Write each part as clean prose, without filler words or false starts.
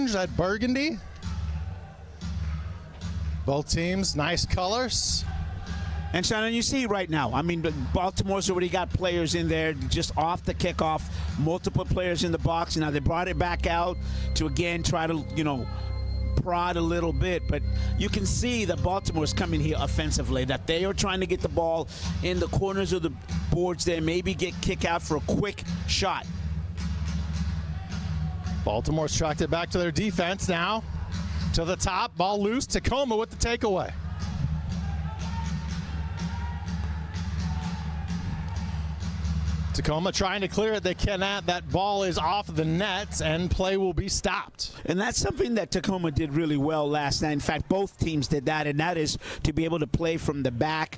orange, that burgundy. Both teams, nice colors. And Shannon, you see right now, I mean, Baltimore's already got players in there just off the kickoff, multiple players in the box. Now they brought it back out to again try to, prod a little bit, but you can see that Baltimore's coming here offensively, that they are trying to get the ball in the corners of the boards there, maybe get kick out for a quick shot. Baltimore's tracked it back to their defense now. To the top, ball loose, Tacoma with the takeaway. Tacoma trying to clear it. They cannot. That ball is off the net, and play will be stopped. And that's something that Tacoma did really well last night. In fact, both teams did that, and that is to be able to play from the back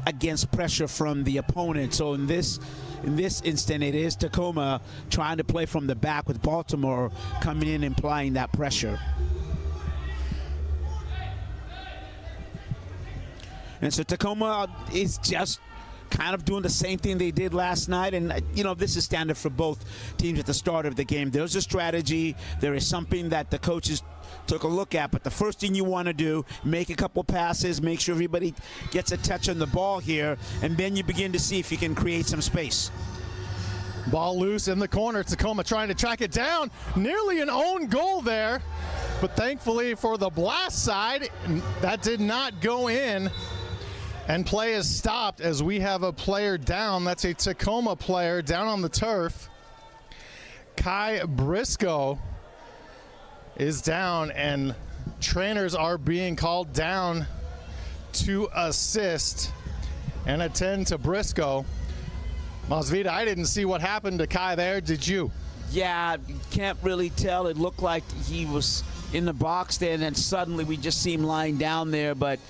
against pressure from the opponent. So in this instant, it is Tacoma trying to play from the back with Baltimore coming in and applying that pressure. And so Tacoma is just kind of doing the same thing they did last night, and this is standard for both teams at the start of the game. There's a strategy, there is something that the coaches took a look at, but the first thing you want to do, make a couple passes, make sure everybody gets a touch on the ball here, and then you begin to see if you can create some space. Ball loose in the corner, Tacoma trying to track it down, nearly an own goal there, but thankfully for the blast side, that did not go in. And play is stopped as we have a player down. That's a Tacoma player down on the turf. Kai Briscoe is down, and trainers are being called down to assist and attend to Briscoe. Masvita, I didn't see what happened to Kai there. Did you? Yeah, can't really tell. It looked like he was in the box there, and then suddenly we just see him lying down there, but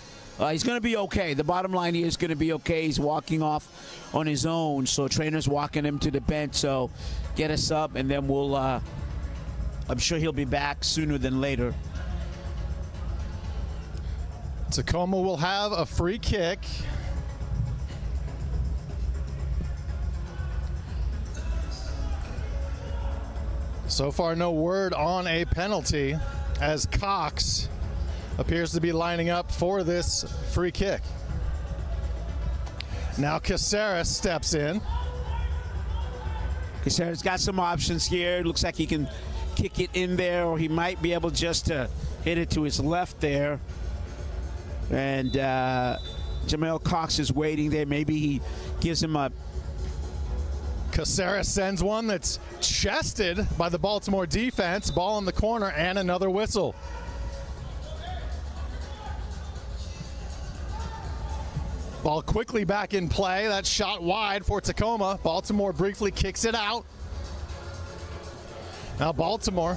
he's going to be okay. The bottom line, he is going to be okay. He's walking off on his own, so trainer's walking him to the bench. So get us up, and then we'll I'm sure he'll be back sooner than later. Tacoma will have a free kick. So far, no word on a penalty, as Cox appears to be lining up for this free kick. Now Caceres steps in. Caceres got some options here. Looks like he can kick it in there, or he might be able just to hit it to his left there. And Jamel Cox is waiting there. Maybe he gives him a... Caceres sends one that's chested by the Baltimore defense. Ball in the corner and another whistle. Ball quickly back in play. That shot wide for Tacoma. Baltimore briefly kicks it out. Now Baltimore.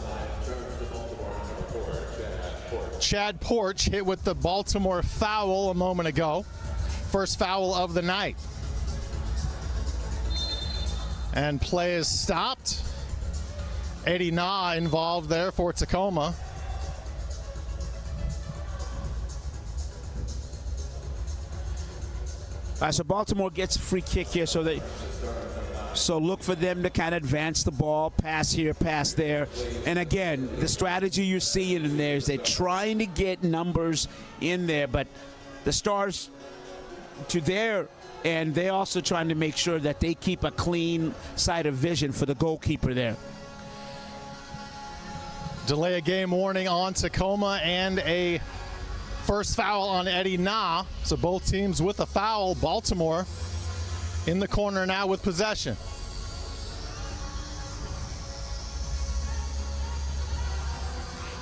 Chad Porch hit with the Baltimore foul a moment ago. First foul of the night. And play is stopped. Eddie Na involved there for Tacoma. So Baltimore gets a free kick here, so look for them to kind of advance the ball, pass here, pass there. And again, the strategy you're seeing in there is they're trying to get numbers in there, but the Stars, to their end, they're also trying to make sure that they keep a clean side of vision for the goalkeeper there. Delay of game warning on Tacoma and a first foul on Eddie Na. So both teams with a foul. Baltimore in the corner now with possession.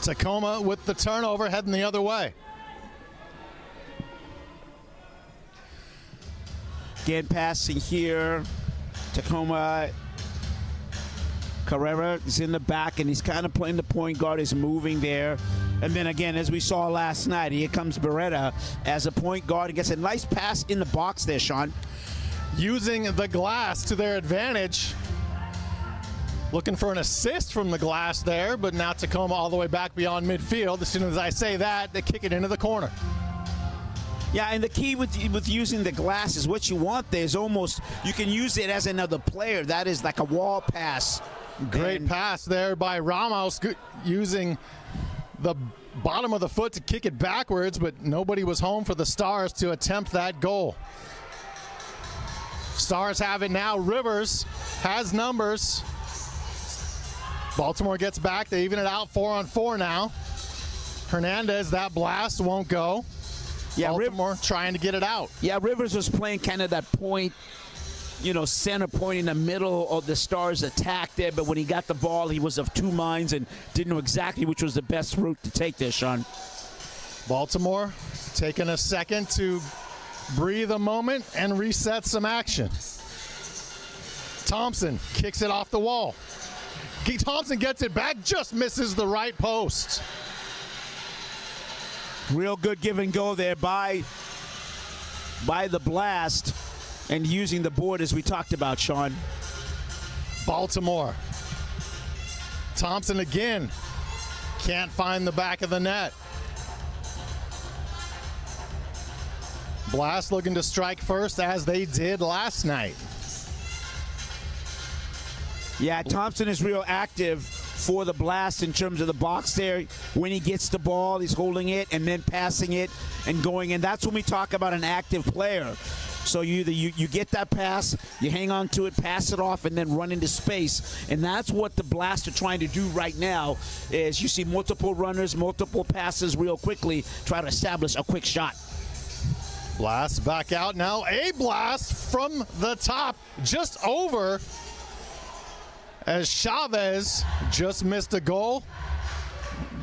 Tacoma with the turnover, heading the other way. Again, passing here. Tacoma. Carrera is in the back, and he's kind of playing the point guard. He's moving there. And then again, as we saw last night, here comes Beretta as a point guard. He gets a nice pass in the box there, Sean. Using the glass to their advantage. Looking for an assist from the glass there, but now Tacoma all the way back beyond midfield. As soon as I say that, they kick it into the corner. Yeah, and the key with using the glass is what you want there is almost, you can use it as another player. That is like a wall pass Great pass there by Ramos, using the bottom of the foot to kick it backwards, but nobody was home for the Stars to attempt that goal. Stars have it now. Rivers has numbers. Baltimore gets back. They even it out 4-on-4 now. Hernandez, that blast won't go. Yeah, Baltimore trying to get it out. Yeah, Rivers was playing kind of that point, center point in the middle of the Stars' attack there, but when he got the ball, he was of two minds and didn't know exactly which was the best route to take there, Sean. Baltimore taking a second to breathe a moment and reset some action. Thompson kicks it off the wall. Thompson gets it back, just misses the right post. Real good give and go there by the Blast and using the board as we talked about, Sean. Baltimore. Thompson again. Can't find the back of the net. Blast looking to strike first, as they did last night. Yeah, Thompson is real active for the Blast in terms of the box there. When he gets the ball, he's holding it and then passing it and going in. That's when we talk about an active player. So you get that pass, you hang on to it, pass it off, and then run into space. And that's what the Blast are trying to do right now, is you see multiple runners, multiple passes real quickly, try to establish a quick shot. Blast back out now. A blast from the top, just over, as Chavez just missed a goal.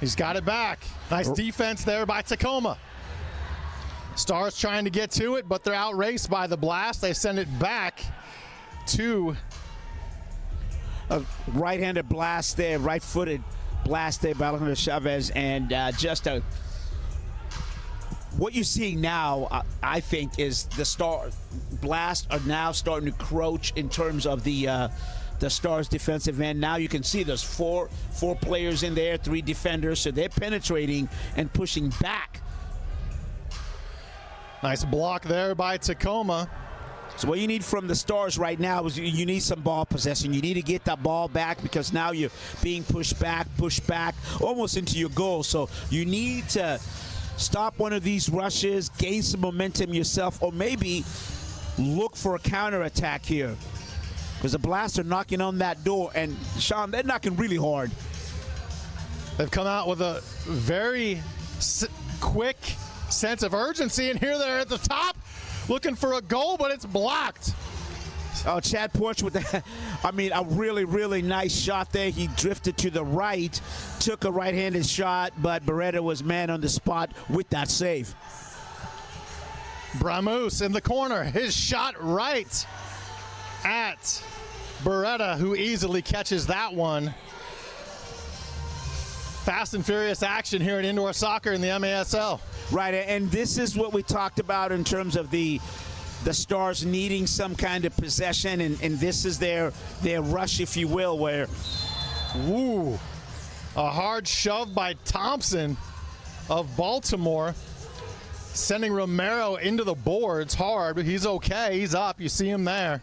He's got it back. Nice defense there by Tacoma. Stars trying to get to it, but they're outraced by the Blast. They send it back to a right-handed blast there, right-footed blast there by Alejandro Chavez, and what you see now, I think, is the Blast are now starting to crouch in terms of the Stars' defensive end. Now you can see there's four players in there, 3 defenders, so they're penetrating and pushing back. Nice block there by Tacoma. So what you need from the Stars right now is you need some ball possession. You need to get that ball back, because now you're being pushed back, almost into your goal. So you need to stop one of these rushes, gain some momentum yourself, or maybe look for a counterattack here, because the Blast are knocking on that door, and Sean, they're knocking really hard. They've come out with a very quick sense of urgency, and here they're at the top looking for a goal, but it's blocked. Oh, Chad Porch with that. A really, really nice shot there. He drifted to the right, took a right-handed shot, but Beretta was man on the spot with that save. Bramus in the corner. His shot right at Beretta, who easily catches that one. Fast and furious action here in indoor soccer in the MASL. Right, and this is what we talked about in terms of the Stars needing some kind of possession, and this is their rush, if you will, where a hard shove by Thompson of Baltimore, sending Romero into the boards hard, but he's okay. He's up. You see him there.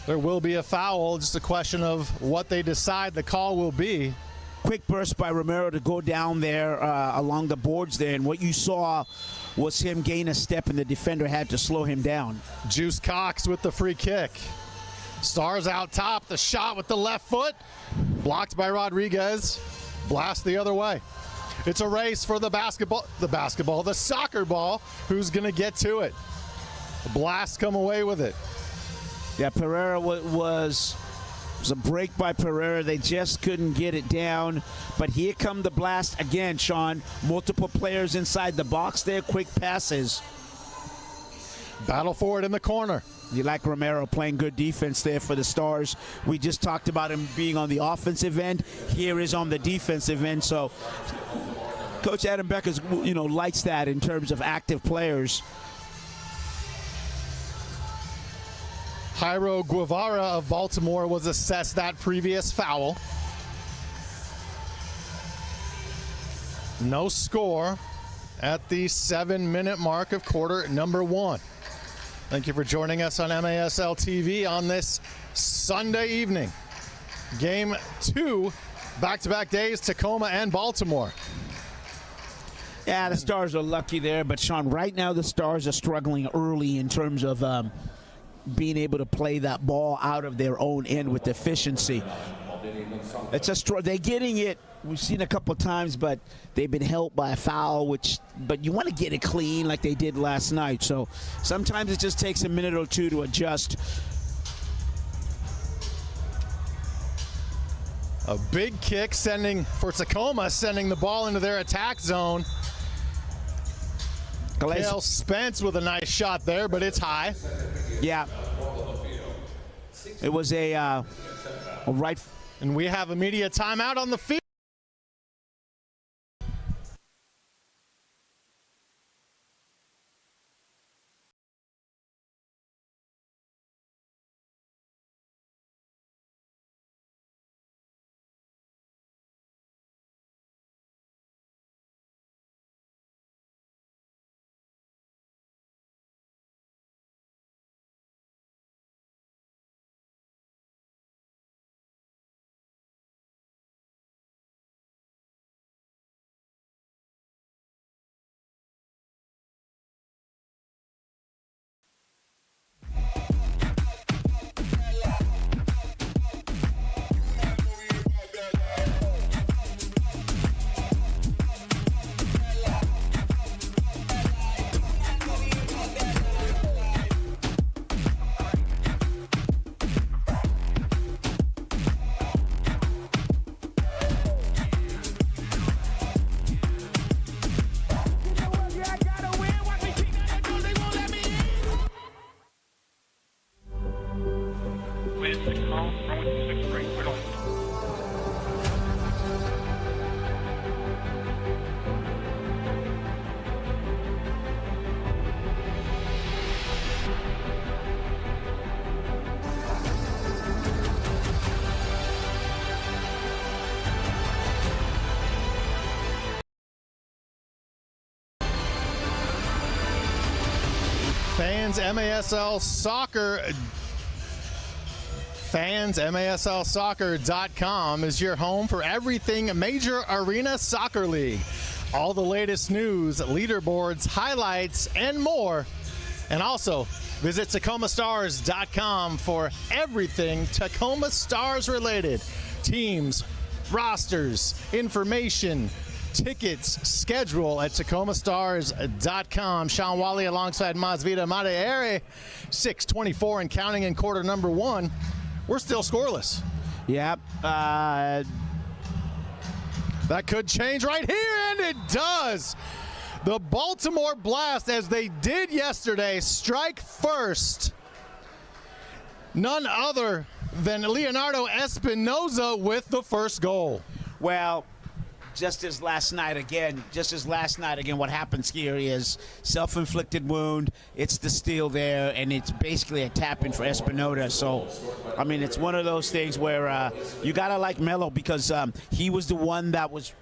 There will be a foul. Just a question of what they decide the call will be. Quick burst by Romero to go down there along the boards there, and what you saw was him gain a step, and the defender had to slow him down. Juice Cox with the free kick. Stars out top. The shot with the left foot, blocked by Rodriguez. Blast the other way. It's a race for the soccer ball. Who's going to get to it? The Blast come away with it. Yeah, Pereira was a break by Pereira. They just couldn't get it down. But here come the Blast again, Sean. Multiple players inside the box there. Quick passes. Battle for it in the corner. You like Romero playing good defense there for the Stars. We just talked about him being on the offensive end. Here is on the defensive end. So Coach Adam Beckers, likes that in terms of active players. Jairo Guevara of Baltimore was assessed that previous foul. No score at the 7-minute mark of quarter number 1. Thank you for joining us on MASL TV on this Sunday evening. Game 2, back-to-back days, Tacoma and Baltimore. Yeah, the Stars are lucky there, but Sean, right now the Stars are struggling early in terms of being able to play that ball out of their own end with efficiency. It's a they're getting it. We've seen a couple of times, but they've been helped by a foul. But you want to get it clean like they did last night. So sometimes it just takes a minute or two to adjust. A big kick for Tacoma, sending the ball into their attack zone. Cale Spence with a nice shot there, but it's high. Yeah. It was a right. And we have immediate timeout on the field. FansMASLsoccer.com is your home for everything Major Arena Soccer League. All the latest news, leaderboards, highlights, and more. And also, visit TacomaStars.com for everything Tacoma Stars related. Teams, rosters, information, tickets, schedule at TacomaStars.com. Sean Wally alongside Masvita Madeire. 6:24 and counting in quarter number 1. We're still scoreless. Yep. That could change right here, and it does. The Baltimore Blast, as they did yesterday, strike first. None other than Leonardo Espinoza with the first goal. Well, just as last night again, what happens here is self-inflicted wound. It's the steal there, and it's basically a tap-in for Espinoza. So, I mean, it's one of those things where you got to like Melo because he was the one that was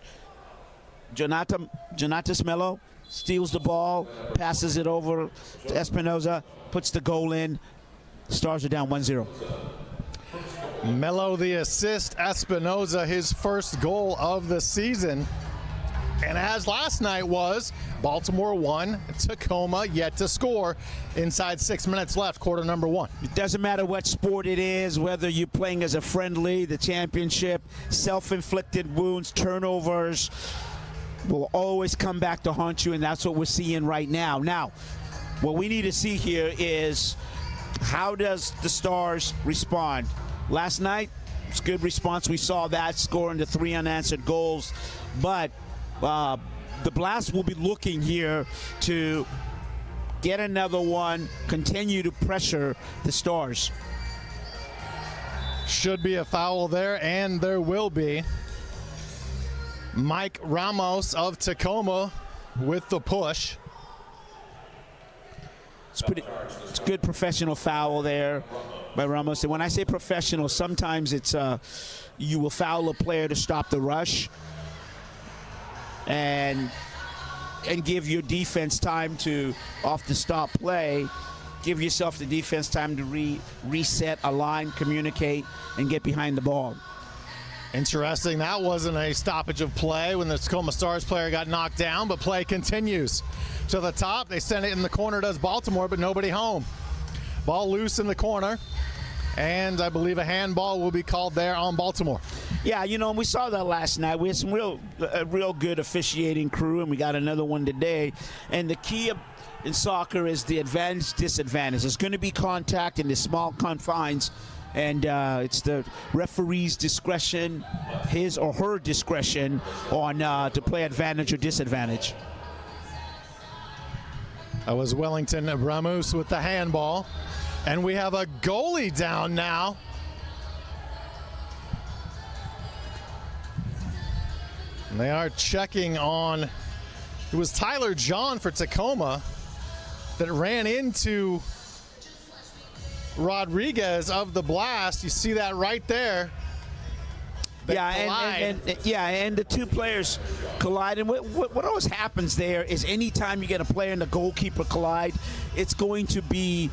Jonatas Melo steals the ball, passes it over to Espinoza, puts the goal in. Stars are down 1-0. Melo the assist, Espinoza his first goal of the season. And as last night was, Baltimore 1, Tacoma yet to score. Inside 6 minutes left, quarter number 1. It doesn't matter what sport it is, whether you're playing as a friendly, the championship, self-inflicted wounds, turnovers will always come back to haunt you, and that's what we're seeing right now. Now, what we need to see here is how does the Stars respond? Last night, it's a good response. We saw that, scoring the 3 unanswered goals. But the Blast will be looking here to get another one, continue to pressure the Stars. Should be a foul there, and there will be. Mike Ramos of Tacoma with the push. It's a good professional foul there by Ramos. And when I say professional, sometimes it's you will foul a player to stop the rush and give your defense time to, off the stop play, give yourself the defense time to reset, align, communicate, and get behind the ball. Interesting, that wasn't a stoppage of play when the Tacoma Stars player got knocked down, but play continues. To the top, they send it in the corner, does Baltimore, but nobody home. Ball loose in the corner, and I believe a handball will be called there on Baltimore. Yeah, you know, we saw that last night. We had some real good officiating crew, and we got another one today. And the key in soccer is the advantage, disadvantage. There's going to be contact in the small confines, and it's the referee's discretion, his or her discretion, on to play advantage or disadvantage. That was Wellington Ramus with the handball. And we have a goalie down now. And they are checking on, it was Tyler John for Tacoma that ran into Rodriguez of the Blast. You see that right there. And the two players collide. And what always happens there is anytime you get a player and the goalkeeper collide, it's going to be,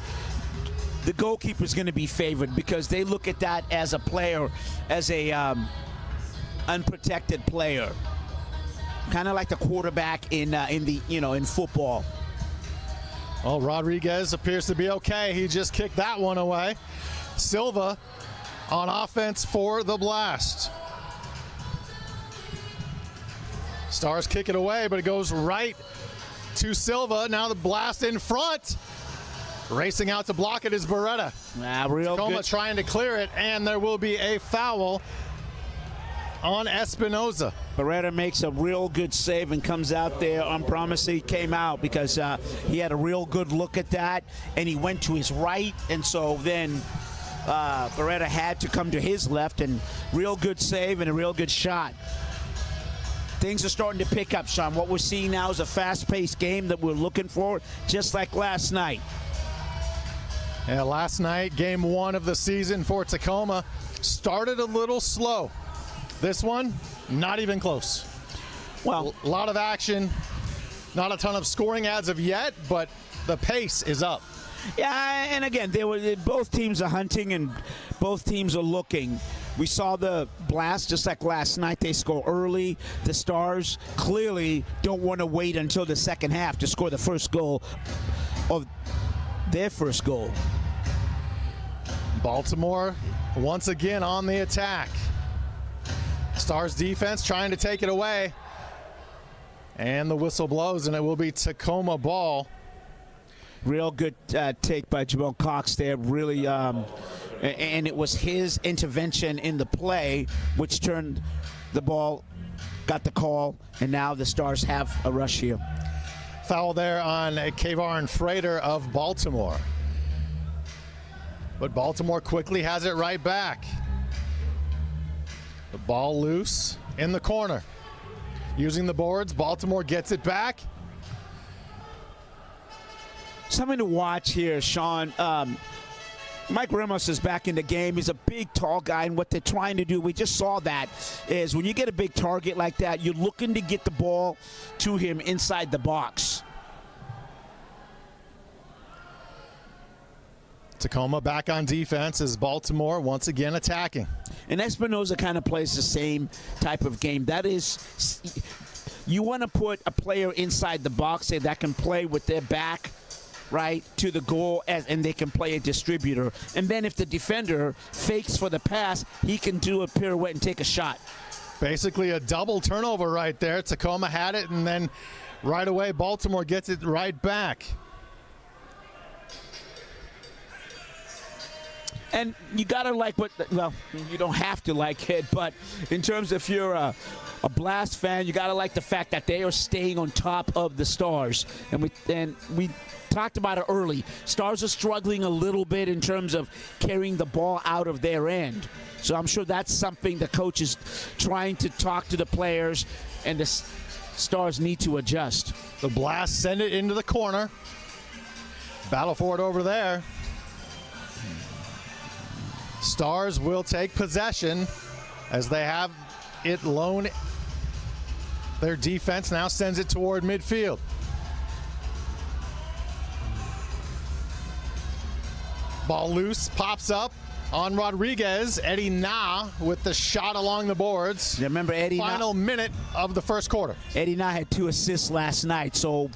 the goalkeeper is going to be favored because they look at that as a player, as a unprotected player, kind of like the quarterback in football. Well, Rodriguez appears to be okay. He just kicked that one away. Silva on offense for the Blast. Stars kick it away, but it goes right to Silva. Now the Blast in front. Racing out to block it is Beretta. Tacoma trying to clear it, and there will be a foul on Espinoza. Beretta makes a real good save and comes out there unpromising. Came out because he had a real good look at that, and he went to his right, and so then Beretta had to come to his left, and real good save and a real good shot. Things are starting to pick up, Sean. What we're seeing now is a fast-paced game that we're looking for, just like last night. Yeah, last night, game one of the season for Tacoma started a little slow. This one, not even close. Well, a lot of action, not a ton of scoring as of yet, but the pace is up. Yeah, and again, both teams are hunting and both teams are looking. We saw the Blast, just like last night, they score early. The Stars clearly don't want to wait until the second half to score the first goal of their first goal. Baltimore once again on the attack. Stars defense trying to take it away. And the whistle blows, and it will be Tacoma ball. Real good take by Jamal Cox there, really, and it was his intervention in the play which turned the ball, got the call, and now the Stars have a rush here. Foul there on Kavarn Frater of Baltimore. But Baltimore quickly has it right back. The ball loose in the corner. Using the boards, Baltimore gets it back. Something to watch here, Sean. Mike Ramos is back in the game. He's a big, tall guy, and what they're trying to do, we just saw that, is when you get a big target like that, you're looking to get the ball to him inside the box. Tacoma back on defense as Baltimore once again attacking. And Espinoza kind of plays the same type of game. That is, you want to put a player inside the box that can play with their back right to the goal, and they can play a distributor. And then if the defender fakes for the pass, he can do a pirouette and take a shot. Basically a double turnover right there. Tacoma had it, and then right away Baltimore gets it right back. And you got to like well, you don't have to like it, but in terms of if you're a Blast fan, you got to like the fact that they are staying on top of the Stars. And we talked about it early. Stars are struggling a little bit in terms of carrying the ball out of their end. So I'm sure that's something the coach is trying to talk to the players, and the Stars need to adjust. The Blast send it into the corner. Battle for it over there. Stars will take possession as they have it loan. Their defense now sends it toward midfield. Ball loose, pops up, on Rodriguez. Eddie Na with the shot along the boards. Yeah, remember Eddie Final minute of the first quarter. Eddie Na had 2 assists last night, so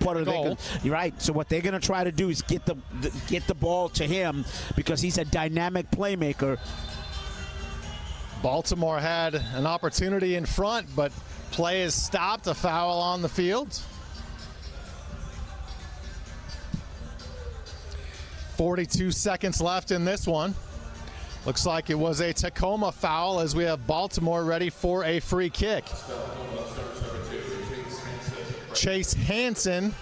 you're right. So what they're going to try to do is get the ball to him because he's a dynamic playmaker. Baltimore had an opportunity in front, but play is stopped. A foul on the field. 42 seconds left in this one. Looks like it was a Tacoma foul as we have Baltimore ready for a free kick. Chase Hansen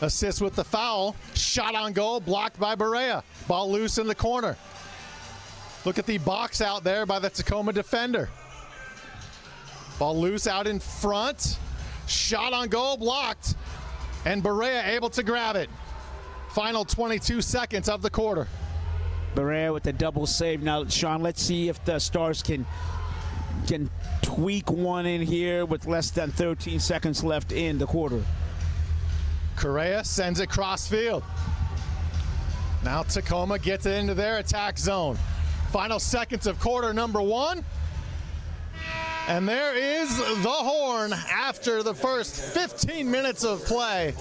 assists with the foul. Shot on goal, blocked by Barea. Ball loose in the corner. Look at the box out there by the Tacoma defender. Ball loose out in front. Shot on goal, blocked. And Barea able to grab it. Final 22 seconds of the quarter. Barea with the double save. Now, Sean, let's see if the Stars can tweak one in here with less than 13 seconds left in the quarter. Correa sends it cross field. Now Tacoma gets it into their attack zone. Final seconds of quarter number 1. And there is the horn after the first 15 minutes of play.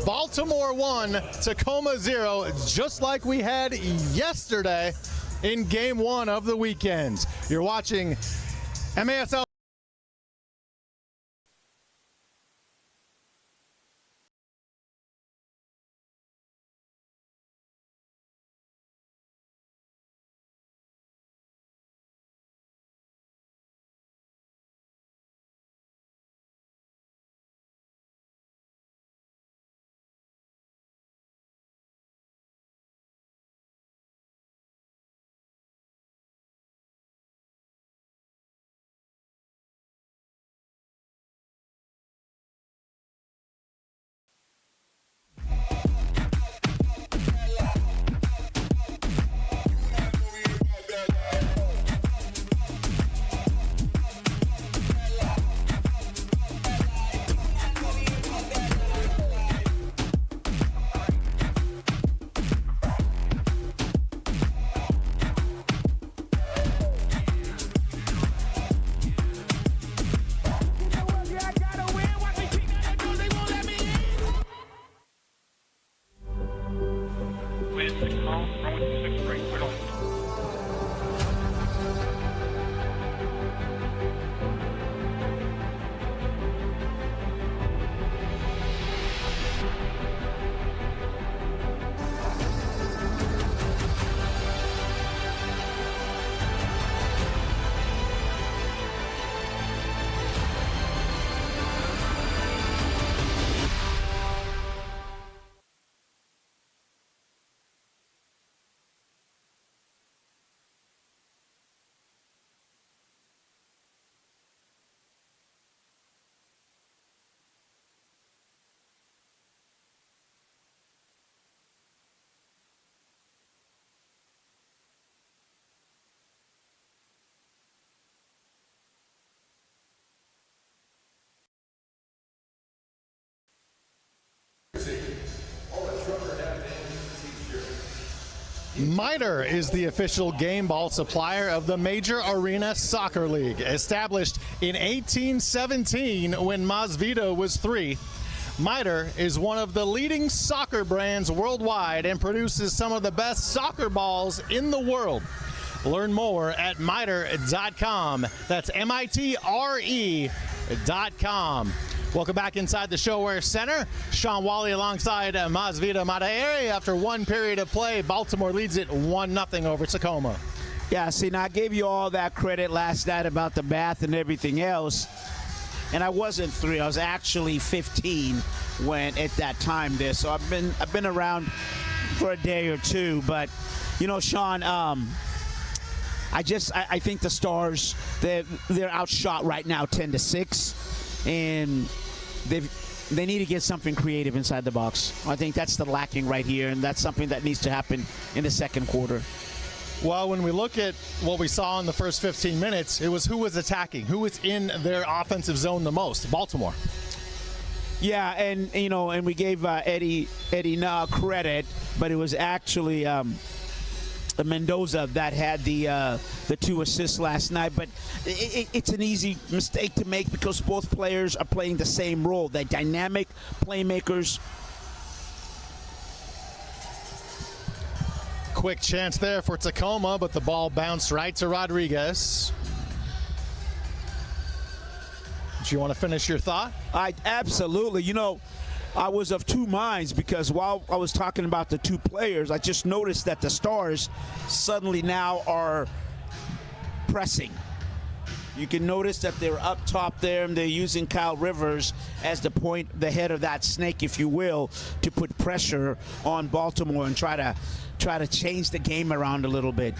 Baltimore 1, Tacoma 0, just like we had yesterday in game 1 of the weekend. You're watching MASL. MITRE is the official game ball supplier of the Major Arena Soccer League. Established in 1817 when Masvidal was 3, MITRE is one of the leading soccer brands worldwide and produces some of the best soccer balls in the world. Learn more at mitre.com. That's MITRE.com. Welcome back inside the ShoWare Center. Sean Wally alongside Masvidal Madaeri. After one period of play, Baltimore leads it 1-0 over Tacoma. Yeah, see, now I gave you all that credit last night about the bath and everything else, and I wasn't 3. I was actually 15 when at that time there. So I've been around for a day or two, but you know, Sean, I think the Stars, they're outshot right now 10-6. And they need to get something creative inside the box. I think that's the lacking right here, and that's something that needs to happen in the second quarter. Well, when we look at what we saw in the first 15 minutes, it was who was attacking, who was in their offensive zone the most. Baltimore. Yeah, and you know, and we gave Eddie Na credit, but it was actually Mendoza that had the 2 assists last night. But it's an easy mistake to make because both players are playing the same role. They're dynamic playmakers. Quick chance there for Tacoma, but the ball bounced right to Rodriguez. Do you want to finish your thought? Absolutely. You know, I was of two minds because while I was talking about the two players, I just noticed that the Stars suddenly now are pressing. You can notice that they're up top there and they're using Kyle Rivers as the head of that snake, if you will, to put pressure on Baltimore and try to change the game around a little bit.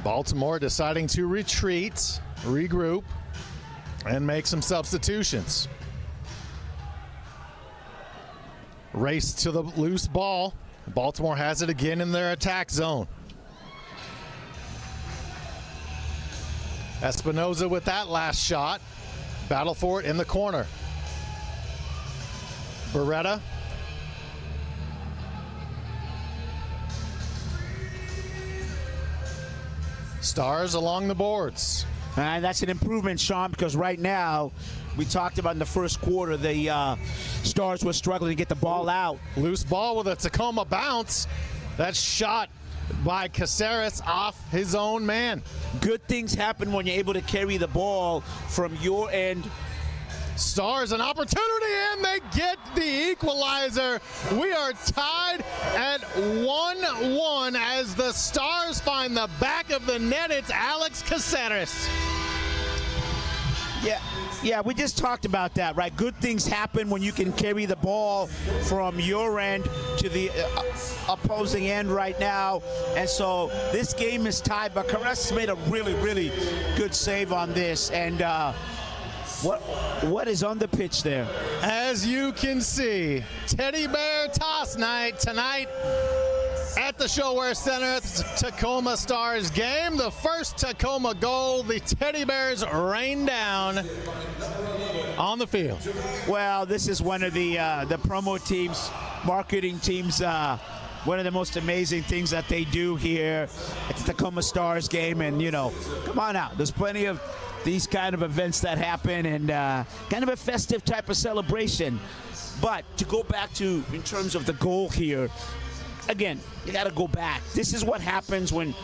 Baltimore deciding to retreat, regroup, and make some substitutions. Race to the loose ball. Baltimore has it again in their attack zone. Espinoza with that last shot. Battle for it in the corner. Beretta. Stars along the boards. And that's an improvement, Sean, because right now, we talked about in the first quarter, the Stars were struggling to get the ball out. Loose ball with a Tacoma bounce. That shot by Caceres off his own man. Good things happen when you're able to carry the ball from your end. Stars an opportunity, and they get the equalizer. We are tied at 1-1 as the Stars find the back of the net. It's Alex Caceres. Yeah, we just talked about that, right? Good things happen when you can carry the ball from your end to the opposing end right now. And so this game is tied, but Caceres made a really, really good save on this. And what is on the pitch there? As you can see, Teddy Bear Toss Night tonight at the ShoWare Center at the Tacoma Stars game. The first Tacoma goal, the Teddy Bears rain down on the field. Well, this is one of the promo teams, marketing teams, one of the most amazing things that they do here at the Tacoma Stars game. And, you know, come on out. There's plenty of these kind of events that happen and kind of a festive type of celebration. But to go back to, in terms of the goal here, again, you got to go back. This is what happens when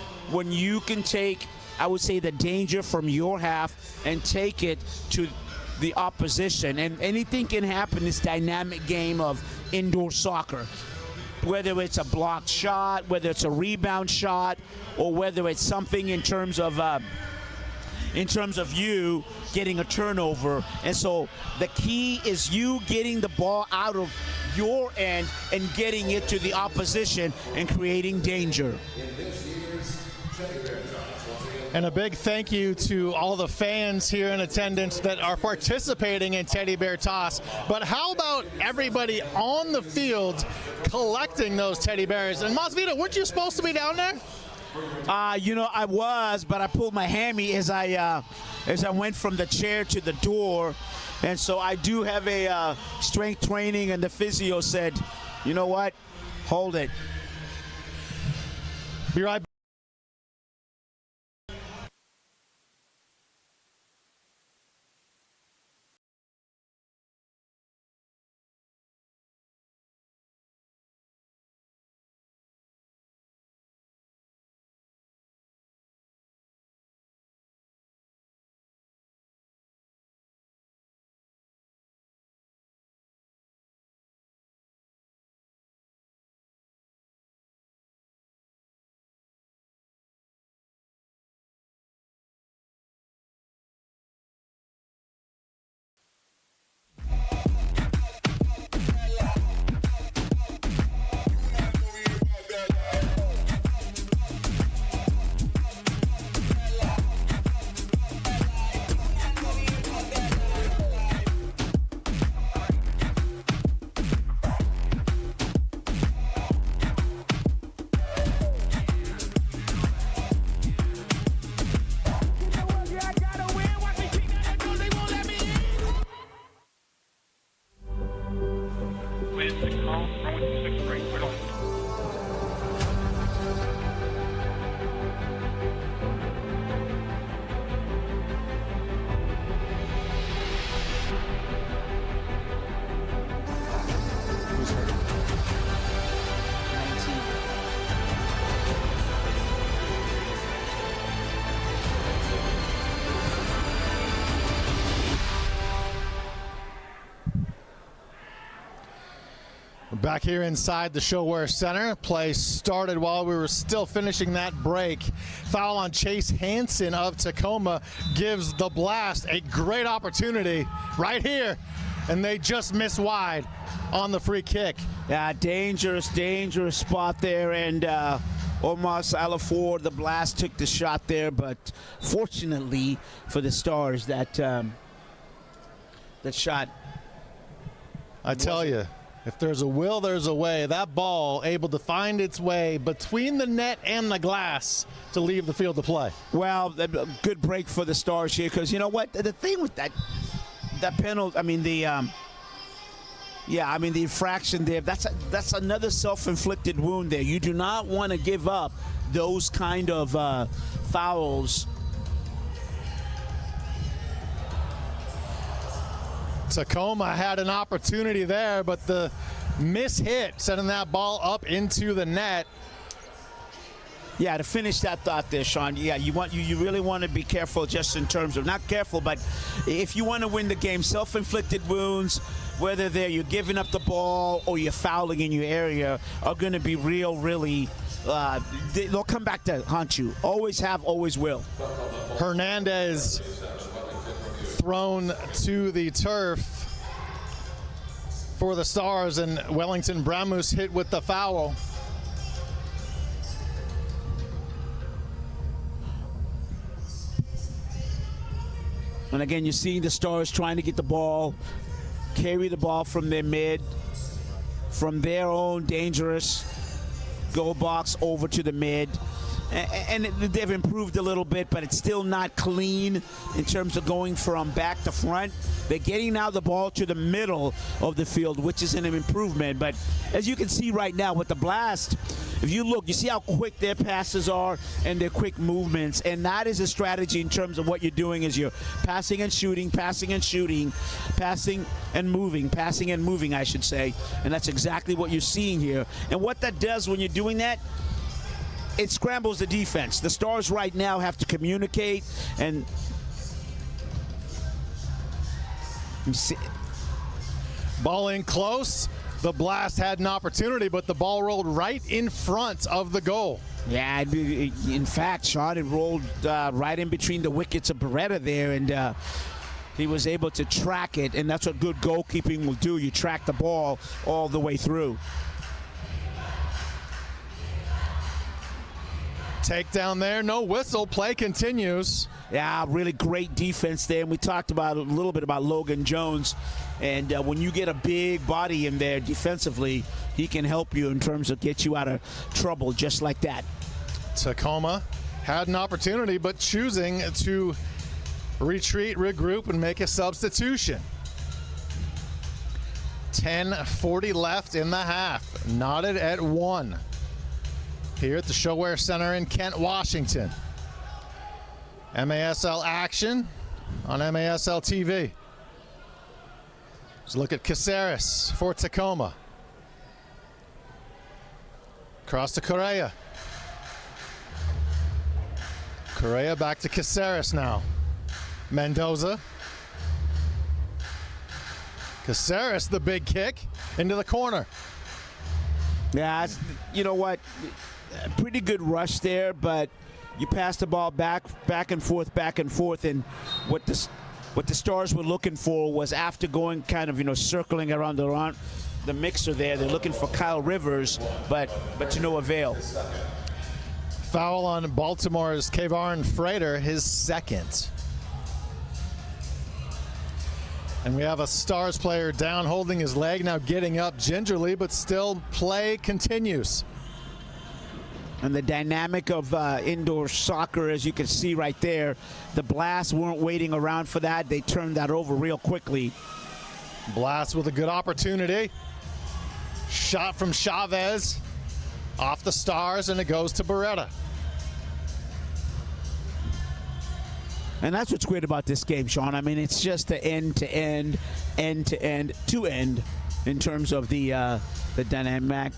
you can take, I would say, the danger from your half and take it to the opposition. And anything can happen in this dynamic game of indoor soccer. Whether it's a blocked shot, whether it's a rebound shot, or whether it's something in terms of you getting a turnover. And so the key is you getting the ball out of your end and getting it to the opposition and creating danger. And a big thank you to all the fans here in attendance that are participating in Teddy Bear Toss. But how about everybody on the field collecting those teddy bears? And Masvidal, weren't you supposed to be down there? You know, I was, but I pulled my hammy as I went from the chair to the door. And so I do have a strength training, and the physio said, you know what, hold it. Be right back. Back here inside the ShoWare Center. Play started while we were still finishing that break. Foul on Chase Hansen of Tacoma gives the Blast a great opportunity right here, and they just miss wide on the free kick. Yeah, dangerous spot there, and Omar Salafor, the Blast, took the shot there, but fortunately for the Stars, that shot. I tell you, if there's a will, there's a way. That ball able to find its way between the net and the glass to leave the field to play. Well, a good break for the Stars here, because you know what? The thing with that penalty, I mean, the infraction there, that's another self-inflicted wound there. You do not want to give up those kind of fouls. Tacoma had an opportunity there, but the mishit sending that ball up into the net. Yeah, to finish that thought there, Sean. Yeah, you really want to be careful, just in terms of, not careful, but if you want to win the game, self-inflicted wounds, whether you're giving up the ball or you're fouling in your area, are going to be really. They'll come back to haunt you. Always have, always will. Hernandez thrown to the turf for the Stars, and Wellington Bramus hit with the foul. And again, you're seeing the Stars trying to get the ball, carry the ball from their mid, from their own dangerous goal box over to the mid. And they've improved a little bit, but it's still not clean in terms of going from back to front. They're getting now the ball to the middle of the field, which is an improvement. But as you can see right now with the Blast, if you look, you see how quick their passes are and their quick movements. And that is a strategy in terms of what you're doing, is you're passing and shooting, passing and shooting, passing and moving, I should say. And that's exactly what you're seeing here. And what that does when you're doing that, it scrambles the defense. The Stars right now have to communicate and ball in close. The Blast had an opportunity, but the ball rolled right in front of the goal. Yeah, in fact, Sean, it rolled right in between the wickets of Beretta there, and he was able to track it, and that's what good goalkeeping will do. You track the ball all the way through. Takedown there, no whistle, play continues. Yeah, really great defense there. And we talked about a little bit about Logan Jones. And when you get a big body in there defensively, he can help you in terms of get you out of trouble just like that. Tacoma had an opportunity, but choosing to retreat, regroup, and make a substitution. 10:40 left in the half. Knotted at 1. Here at the ShoWare Center in Kent, Washington. MASL action on MASL TV. Let's look at Caceres for Tacoma. Cross to Correa. Correa back to Caceres now. Mendoza. Caceres, the big kick into the corner. Yeah, you know what? Pretty good rush there, but you pass the ball back and forth, and what the Stars were looking for was, after going kind of, circling around the mixer there, they're looking for Kyle Rivers, but to no avail. Foul on Baltimore's Kevin Frater, his second. And we have a Stars player down, holding his leg, now getting up gingerly, but still play continues. And the dynamic of indoor soccer, as you can see right there, the Blast weren't waiting around for that. They turned that over real quickly. Blast with a good opportunity. Shot from Chavez off the Stars, and it goes to Beretta. And that's what's great about this game, Sean. I mean, it's just the end-to-end in terms of the dynamic.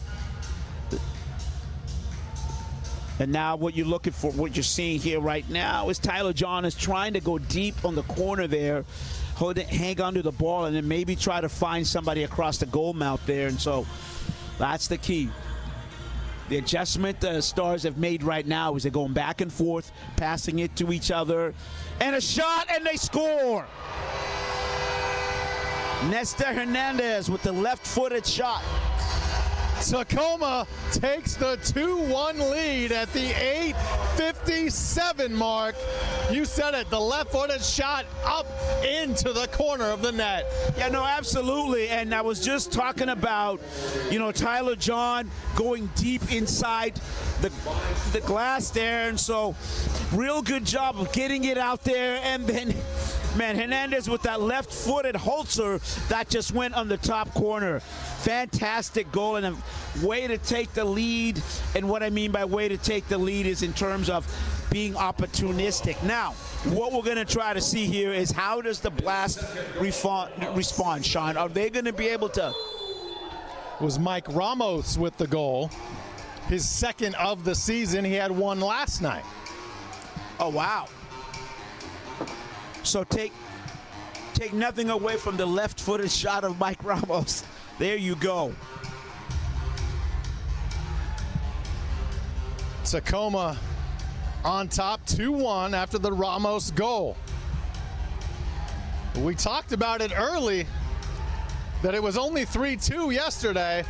And now what you're looking for, what you're seeing here right now, is Tyler John is trying to go deep on the corner there. hang on to the ball and then maybe try to find somebody across the goal mouth there. And so that's the key. The adjustment the Stars have made right now is they're going back and forth, passing it to each other. And a shot, and they score. Nestor Hernandez with the left-footed shot. Tacoma takes the 2-1 lead at the 8:57 mark. You said it, the left-footed shot up into the corner of the net. Yeah, no, absolutely. And I was just talking about, Tyler John going deep inside the glass there. And so real good job of getting it out there. And then, man, Hernandez with that left-footed Holzer that just went on the top corner. Fantastic goal and a way to take the lead. And what I mean by way to take the lead is in terms of being opportunistic. Now, what we're going to try to see here is how does the Blast respond, Sean? Are they going to be able to? It was Mike Ramos with the goal. His second of the season. He had one last night. Oh, wow. So take nothing away from the left-footed shot of Mike Ramos. There you go. Tacoma on top 2-1 after the Ramos goal. We talked about it early that it was only 3-2 yesterday.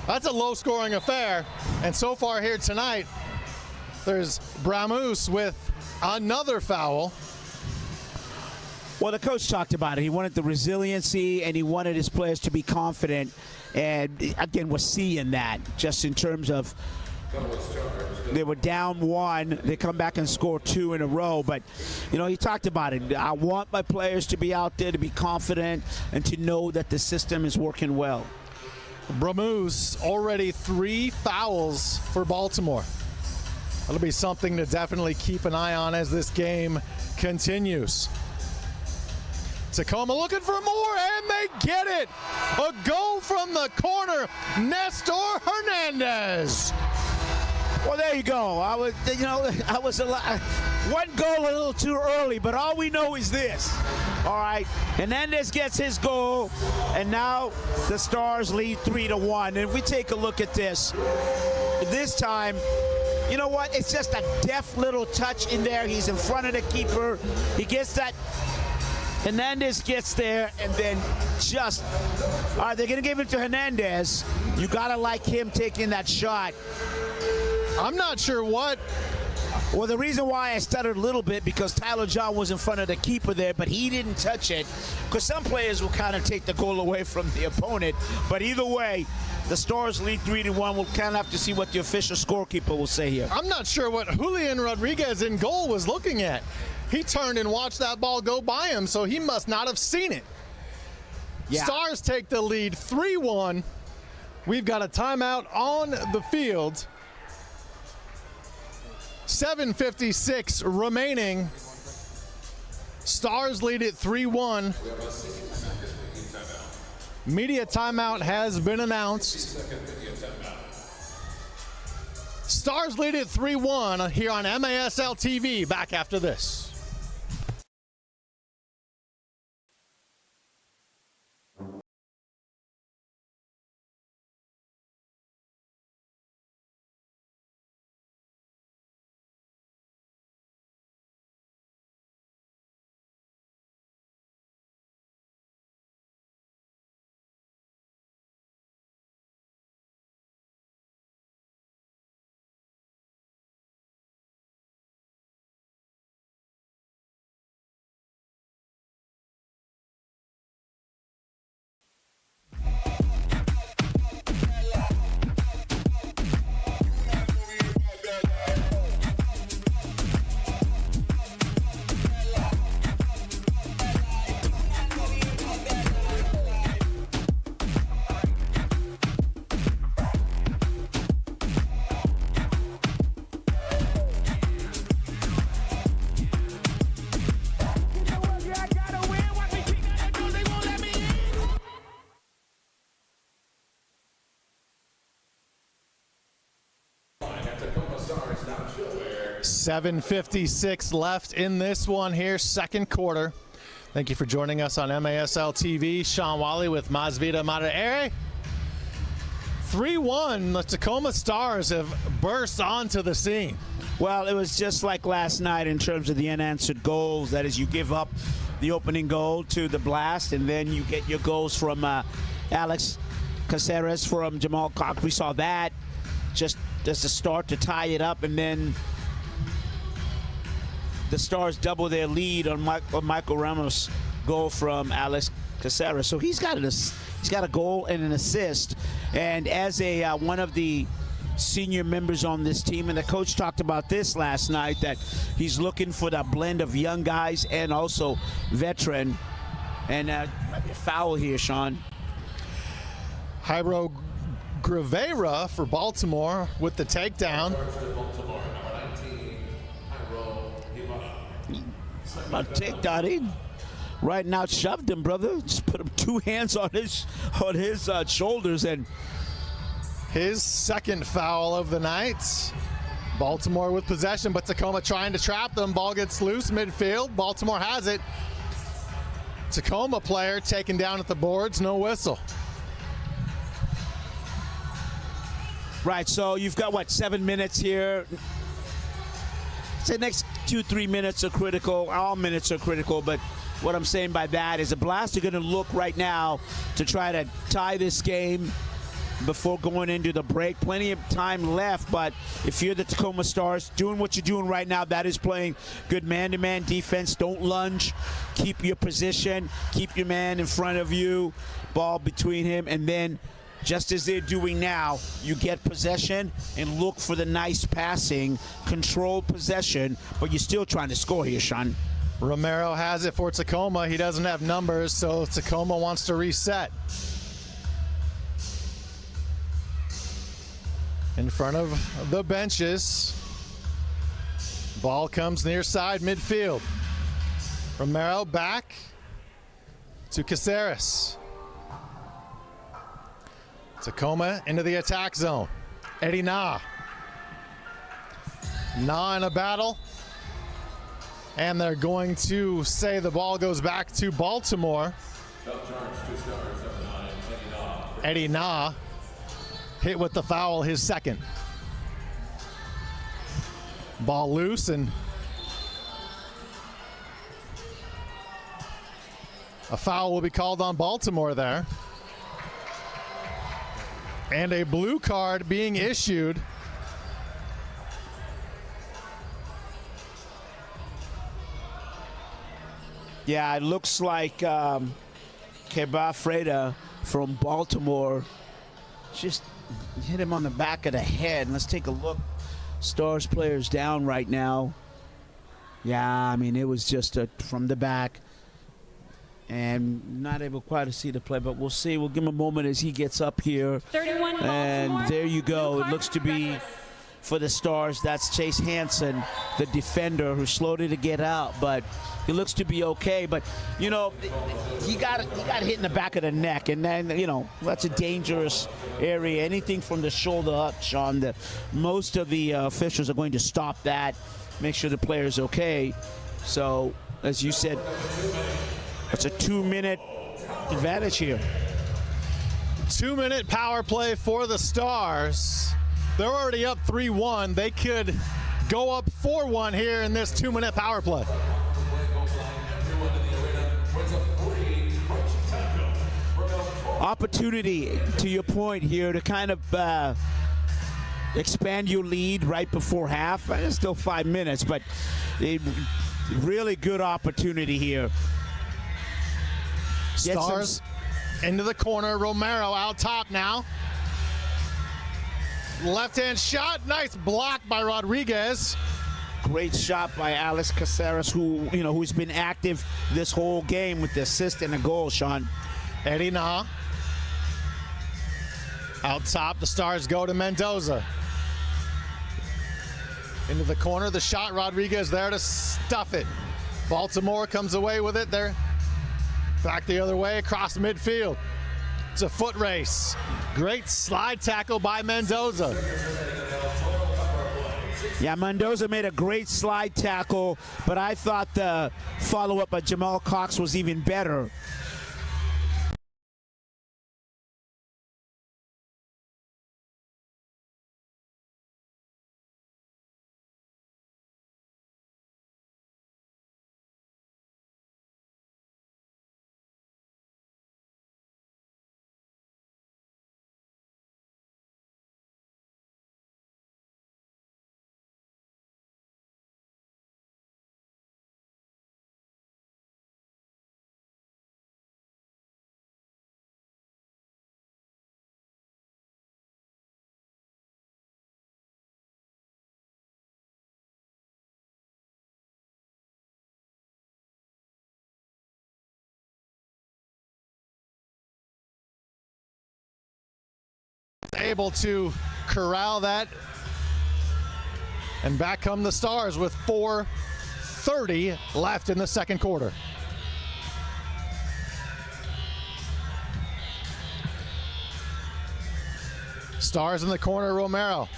That's a low-scoring affair. And so far here tonight, there's Bramus with another foul. Well, the coach talked about it. He wanted the resiliency, and he wanted his players to be confident. And, again, we're seeing that just in terms of they were down 1. They come back and score 2 in a row. But, he talked about it. I want my players to be out there, to be confident, and to know that the system is working well. Bramus already 3 fouls for Baltimore. That'll be something to definitely keep an eye on as this game continues. Tacoma looking for more, and they get it. A goal from the corner, Nestor Hernandez. Well, there you go. I was one goal a little too early, but all we know is this. All right, Hernandez gets his goal, and now the Stars lead 3-1. And if we take a look at this time, you know what? It's just a deft little touch in there. He's in front of the keeper. He gets that. Hernandez gets there, and then just, all right, they're going to give it to Hernandez. You got to like him taking that shot. I'm not sure what. Well, the reason why I stuttered a little bit because Tyler John was in front of the keeper there, but he didn't touch it. Because some players will kind of take the goal away from the opponent. But either way, the Stars lead 3-1. We'll kind of have to see what the official scorekeeper will say here. I'm not sure what Julian Rodriguez in goal was looking at. He turned and watched that ball go by him, so he must not have seen it. Yeah. Stars take the lead 3-1. We've got a timeout on the field. 7:56 remaining. Stars lead it 3-1. Media timeout has been announced. Stars lead it 3-1 here on MASL TV. Back after this. .756 left in this one here, second quarter. Thank you for joining us on MASL TV. Sean Wally with Masvida Madre. 3-1, the Tacoma Stars have burst onto the scene. Well, it was just like last night in terms of the unanswered goals. That is, you give up the opening goal to the Blast, and then you get your goals from Alex Caceres, from Jamal Cox. We saw that just as a start to tie it up, and then the Stars double their lead on Michael Ramos' goal from Alex Caceres. So he's got a goal and an assist. And as one of the senior members on this team, and the coach talked about this last night, that he's looking for that blend of young guys and also veteran. And might be a foul here, Sean. Jairo Grivera for Baltimore with the takedown. About takedown, he right now shoved him, brother. Just put him 2 hands on his shoulders, and his second foul of the night. Baltimore with possession, but Tacoma trying to trap them. Ball gets loose midfield. Baltimore has it. Tacoma player taken down at the boards, no whistle. Right, so you've got, what, 7 minutes here? The next 2-3 minutes are critical. All minutes are critical, but what I'm saying by that is the Blast are going to look right now to try to tie this game before going into the break. Plenty of time left, but if you're the Tacoma Stars, doing what you're doing right now, that is playing good man-to-man defense. Don't lunge. Keep your position. Keep your man in front of you. Ball between him, and then just as they're doing now, you get possession and look for the nice passing, controlled possession, but you're still trying to score here, Sean. Romero has it for Tacoma. He doesn't have numbers, so Tacoma wants to reset. In front of the benches. Ball comes near side midfield. Romero back to Caceres. Tacoma into the attack zone. Eddie Na. Na in a battle. And they're going to say the ball goes back to Baltimore. Eddie Na hit with the foul, his second. Ball loose, and a foul will be called on Baltimore there. And a blue card being issued. Yeah, it looks like Keba Freda from Baltimore just hit him on the back of the head. Let's take a look. Stars players down right now. Yeah, I mean, it was just from the back. And not able quite to see the play, but we'll see. We'll give him a moment as he gets up here. 31 and there you go. It looks to be for the Stars. That's Chase Hansen, the defender, who slowed it to get out, but he looks to be okay. But you know, he got hit in the back of the neck, and then you know that's a dangerous area. Anything from the shoulder up, Sean. Most of the officials are going to stop that, make sure the player's okay. So, as you said, it's a 2-minute advantage here. 2-minute power play for the Stars. They're already up 3-1. They could go up 4-1 here in this 2-minute power play. Opportunity, to your point here, to kind of expand your lead right before half. It's still 5 minutes, but a really good opportunity here. Stars into the corner. Romero out top now. Left-hand shot. Nice block by Rodriguez. Great shot by Alex Caceres, who's been active this whole game with the assist and the goal, Sean. Eddie Na. Out top, the Stars go to Mendoza. Into the corner, the shot. Rodriguez there to stuff it. Baltimore comes away with it. They're back the other way across midfield. It's a foot race. Great slide tackle by Mendoza. Yeah, Mendoza made a great slide tackle, but I thought the follow-up by Jamal Cox was even better. Able to corral that, and back come the Stars with 4:30 left in the second quarter. Stars in the corner, Romero.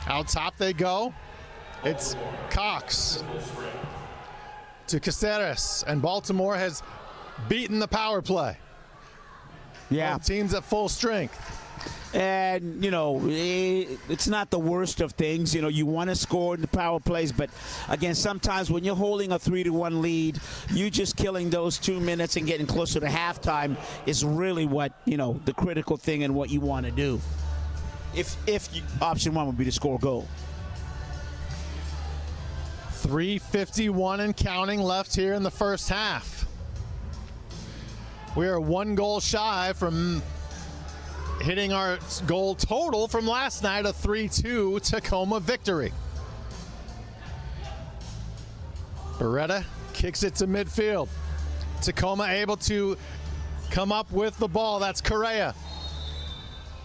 Out top they go. It's Cox to Caceres, and Baltimore has beaten the power play. Yeah. Both teams at full strength. And, you know, it's not the worst of things. You know, you want to score in the power plays, but, again, sometimes when you're holding a 3-1 lead, you just killing those 2 minutes and getting closer to halftime is really what, you know, the critical thing and what you want to do. If option one would be to score a goal. 3:51 and counting left here in the first half. We are 1 goal shy from hitting our goal total from last night, a 3-2 Tacoma victory. Beretta kicks it to midfield. Tacoma able to come up with the ball. That's Correa.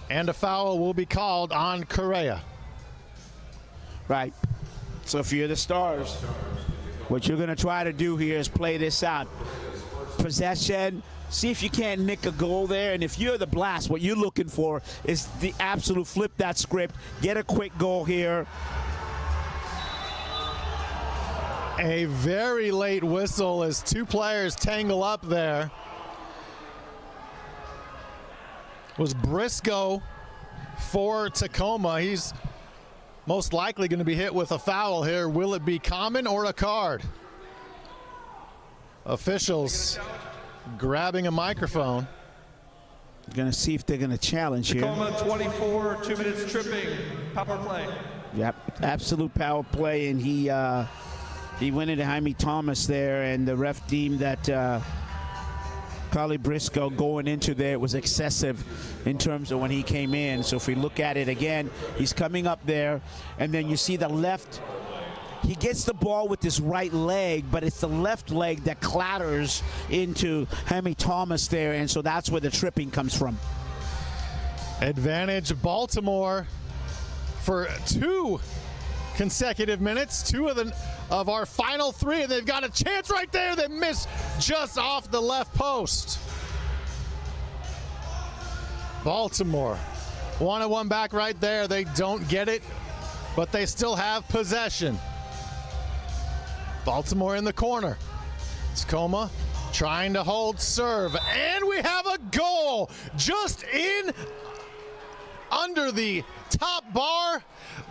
And a foul will be called on Correa. Right. So if you're the Stars, what you're going to try to do here is play this out. Possession. See if you can't nick a goal there. And if you're the Blast, what you're looking for is the absolute flip that script, get a quick goal here. A very late whistle as 2 players tangle up there. It was Briscoe for Tacoma. He's most likely going to be hit with a foul here. Will it be common or a card? Officials grabbing a microphone. Going to see if they're going to challenge here. Tacoma 24, 2 minutes tripping, power play. Yep, absolute power play, and he went into Jaime Thomas there, and the ref deemed that Carly Briscoe going into there was excessive in terms of when he came in. So if we look at it again, he's coming up there, and then you see the left. He gets the ball with his right leg, but it's the left leg that clatters into Jaime Thomas there, and so that's where the tripping comes from. Advantage Baltimore for 2 consecutive minutes, 2 of our final 3, and they've got a chance right there. They miss just off the left post. Baltimore, 1-1 back right there. They don't get it, but they still have possession. Baltimore in the corner. Tacoma trying to hold serve, and we have a goal just in under the top bar.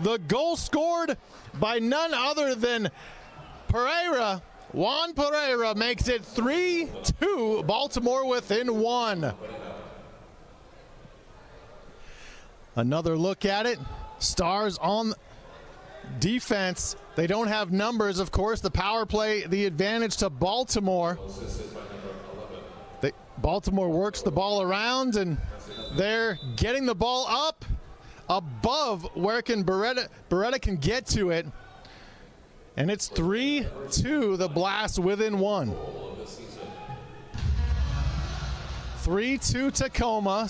The goal scored by none other than Pereira. Juan Pereira makes it 3-2, Baltimore within 1. Another look at it. Stars on defense. They don't have numbers, of course. The power play, the advantage to Baltimore. Baltimore works the ball around, and they're getting the ball up above where Beretta can get to it. And it's 3-2, the Blast within 1. 3-2 Tacoma.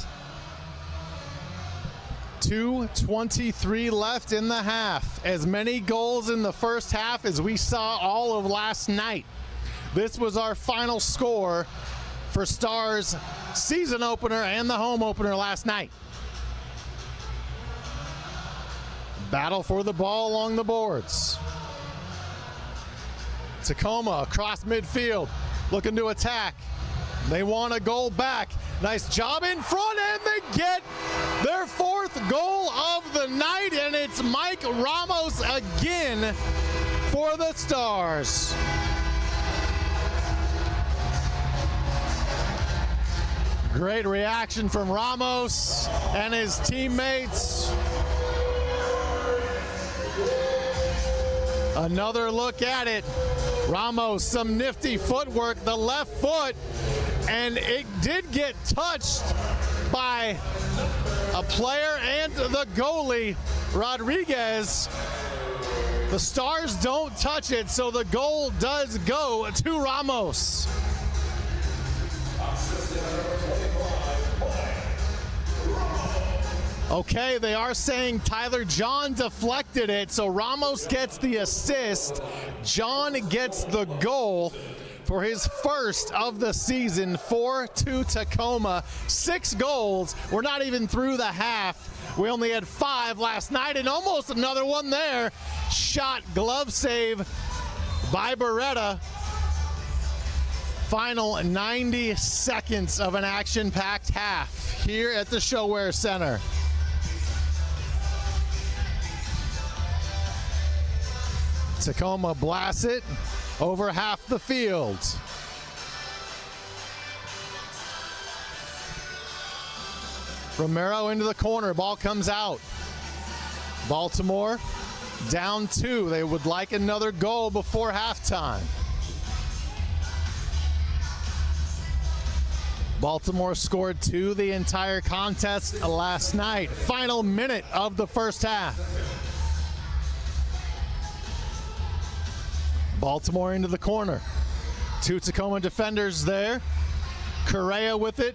2:23 left in the half. As many goals in the first half as we saw all of last night. This was our final score for Stars' season opener and the home opener last night. Battle for the ball along the boards. Tacoma across midfield, looking to attack. They want a goal back. Nice job in front, and they get their 4th goal of the night, and it's Mike Ramos again for the Stars. Great reaction from Ramos and his teammates. Another look at it. Ramos, some nifty footwork, the left foot, and it did get touched by a player and the goalie, Rodriguez. The Stars don't touch it, so the goal does go to Ramos. Okay, they are saying Tyler John deflected it, so Ramos gets the assist. John gets the goal for his first of the season, 4-2 Tacoma. 6 goals. We're not even through the half. We only had 5 last night, and almost another one there. Shot, glove save by Beretta. Final 90 seconds of an action-packed half here at the ShoWare Center. Tacoma blasts it over half the field. Romero into the corner, ball comes out. Baltimore down 2. They would like another goal before halftime. Baltimore scored 2 the entire contest last night. Final minute of the first half. Baltimore into the corner. 2 Tacoma defenders there. Correa with it.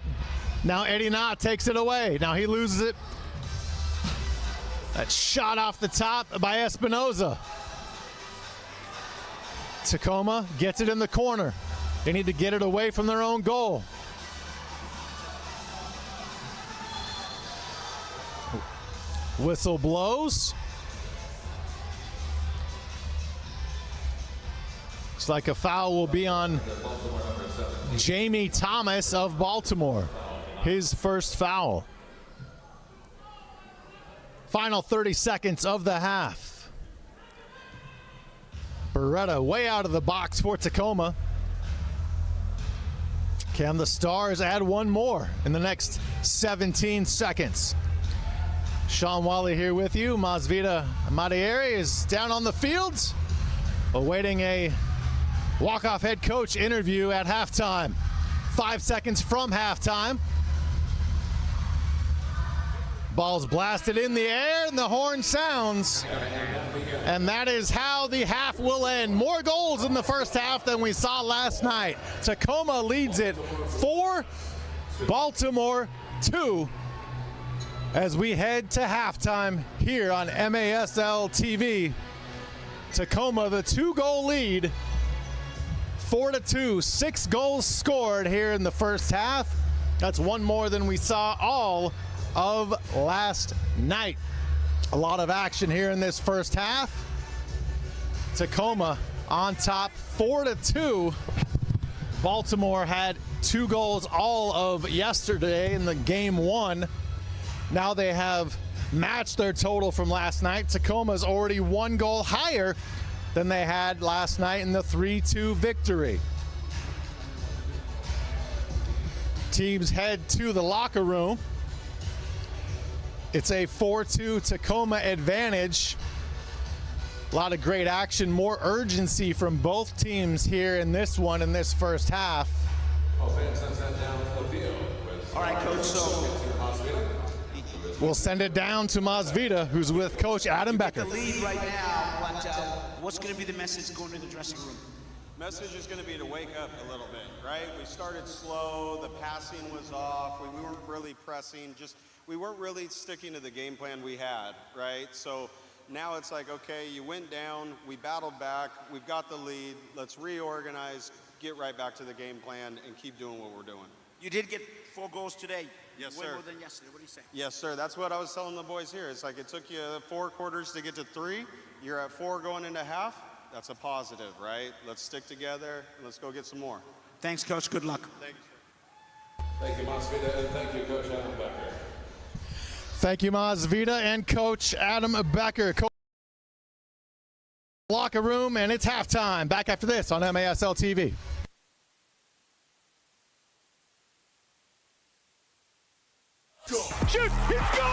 Now Eddie Knott takes it away. Now he loses it. That shot off the top by Espinoza. Tacoma gets it in the corner. They need to get it away from their own goal. Whistle blows. Looks like a foul will be on Jamie Thomas of Baltimore. His first foul. Final 30 seconds of the half. Beretta way out of the box for Tacoma. Can the Stars add one more in the next 17 seconds? Sean Wally here with you. Masvita Madieri is down on the field, awaiting a walk-off head coach interview at halftime. 5 seconds from halftime. Ball's blasted in the air and the horn sounds. And that is how the half will end. More goals in the first half than we saw last night. Tacoma leads it 4, Baltimore 2. As we head to halftime here on MASL TV. Tacoma, the 2-goal lead. 4-2, 6 goals scored here in the first half. That's one more than we saw all of last night. A lot of action here in this first half. Tacoma on top, 4-2. Baltimore had 2 goals all of yesterday in the game 1. Now they have matched their total from last night. Tacoma's already 1 goal higher than they had last night in the 3-2 victory. Teams head to the locker room. It's a 4-2 Tacoma advantage. A lot of great action, more urgency from both teams here in this one in this first half. All right, Coach, so we'll send it down to Masvita, who's with Coach Adam Becker. The lead right now, but what's going to be the message going to the dressing room? Message is going to be to wake up a little bit, right? We started slow, the passing was off, we weren't really pressing, we weren't really sticking to the game plan we had, right? So now it's like, okay, you went down, we battled back, we've got the lead, let's reorganize, get right back to the game plan, and keep doing what we're doing. You did get 4 goals today. Yes, Way sir. more than yesterday. What do you say? Yes, sir. That's what I was telling the boys here. It's like it took you 4 quarters to get to 3. You're at 4 going into half. That's a positive, right? Let's stick together and let's go get some more. Thanks, Coach. Good luck. Thank you, sir. Thank you, Masvidal, and thank you, Coach Adam Becker. Thank you, Masvidal and Coach Adam Becker. Locker room, and it's halftime. Back after this on MASL TV. Shoot! He scores!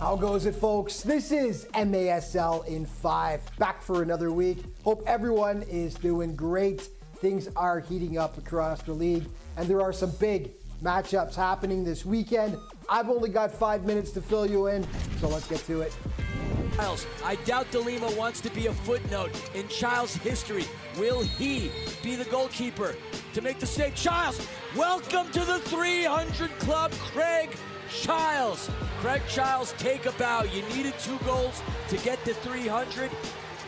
How goes it, folks? This is MASL in 5. Back for another week. Hope everyone is doing great. Things are heating up across the league, and there are some big matchups happening this weekend. I've only got 5 minutes to fill you in, so let's get to it. I doubt DeLima wants to be a footnote in Childs' history. Will he be the goalkeeper to make the save? Childs, welcome to the 300 Club, Craig Childs. Craig Childs, take a bow. You needed 2 goals to get to 300.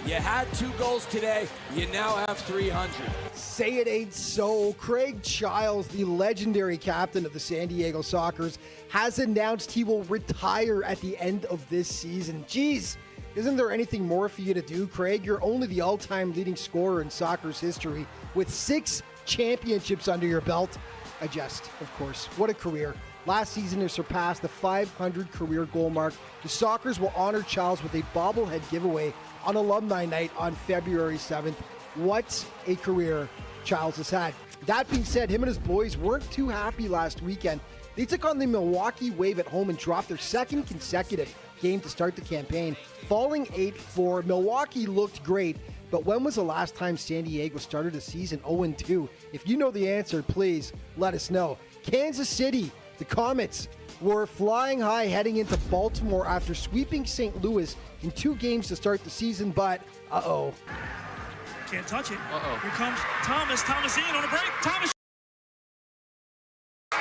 You had 2 goals today. You now have 300. Say it ain't so. Craig Childs, the legendary captain of the San Diego Sockers, has announced he will retire at the end of this season. Jeez, isn't there anything more for you to do, Craig? You're only the all-time leading scorer in soccer's history with 6 championships under your belt. I jest, of course. What a career. Last season, he surpassed the 500 career goal mark. The Sockers will honor Childs with a bobblehead giveaway on Alumni Night on February 7th. What a career Childs has had. That being said, him and his boys weren't too happy last weekend. They took on the Milwaukee Wave at home and dropped their 2nd consecutive game to start the campaign, falling 8-4. Milwaukee looked great, but when was the last time San Diego started a season 0-2? If you know the answer, please let us know. Kansas City, the Comets, were flying high heading into Baltimore after sweeping St. Louis in 2 games to start the season, but Can't touch it. Here comes Thomas. Thomas in on a break. Thomas. Oh,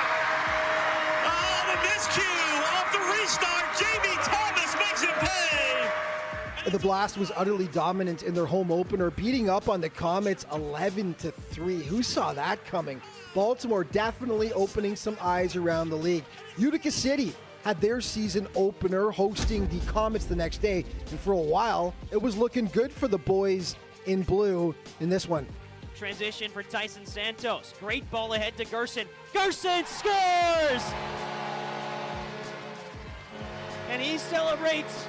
the miscue off the restart. Jamie Thomas makes him pay. The Blast was utterly dominant in their home opener, beating up on the Comets 11-3. Who saw that coming? Baltimore definitely opening some eyes around the league. Utica City had their season opener hosting the Comets the next day, and for a while, it was looking good for the boys in blue in this one. Transition for Tyson Santos. Great ball ahead to Gerson. Gerson scores! And he celebrates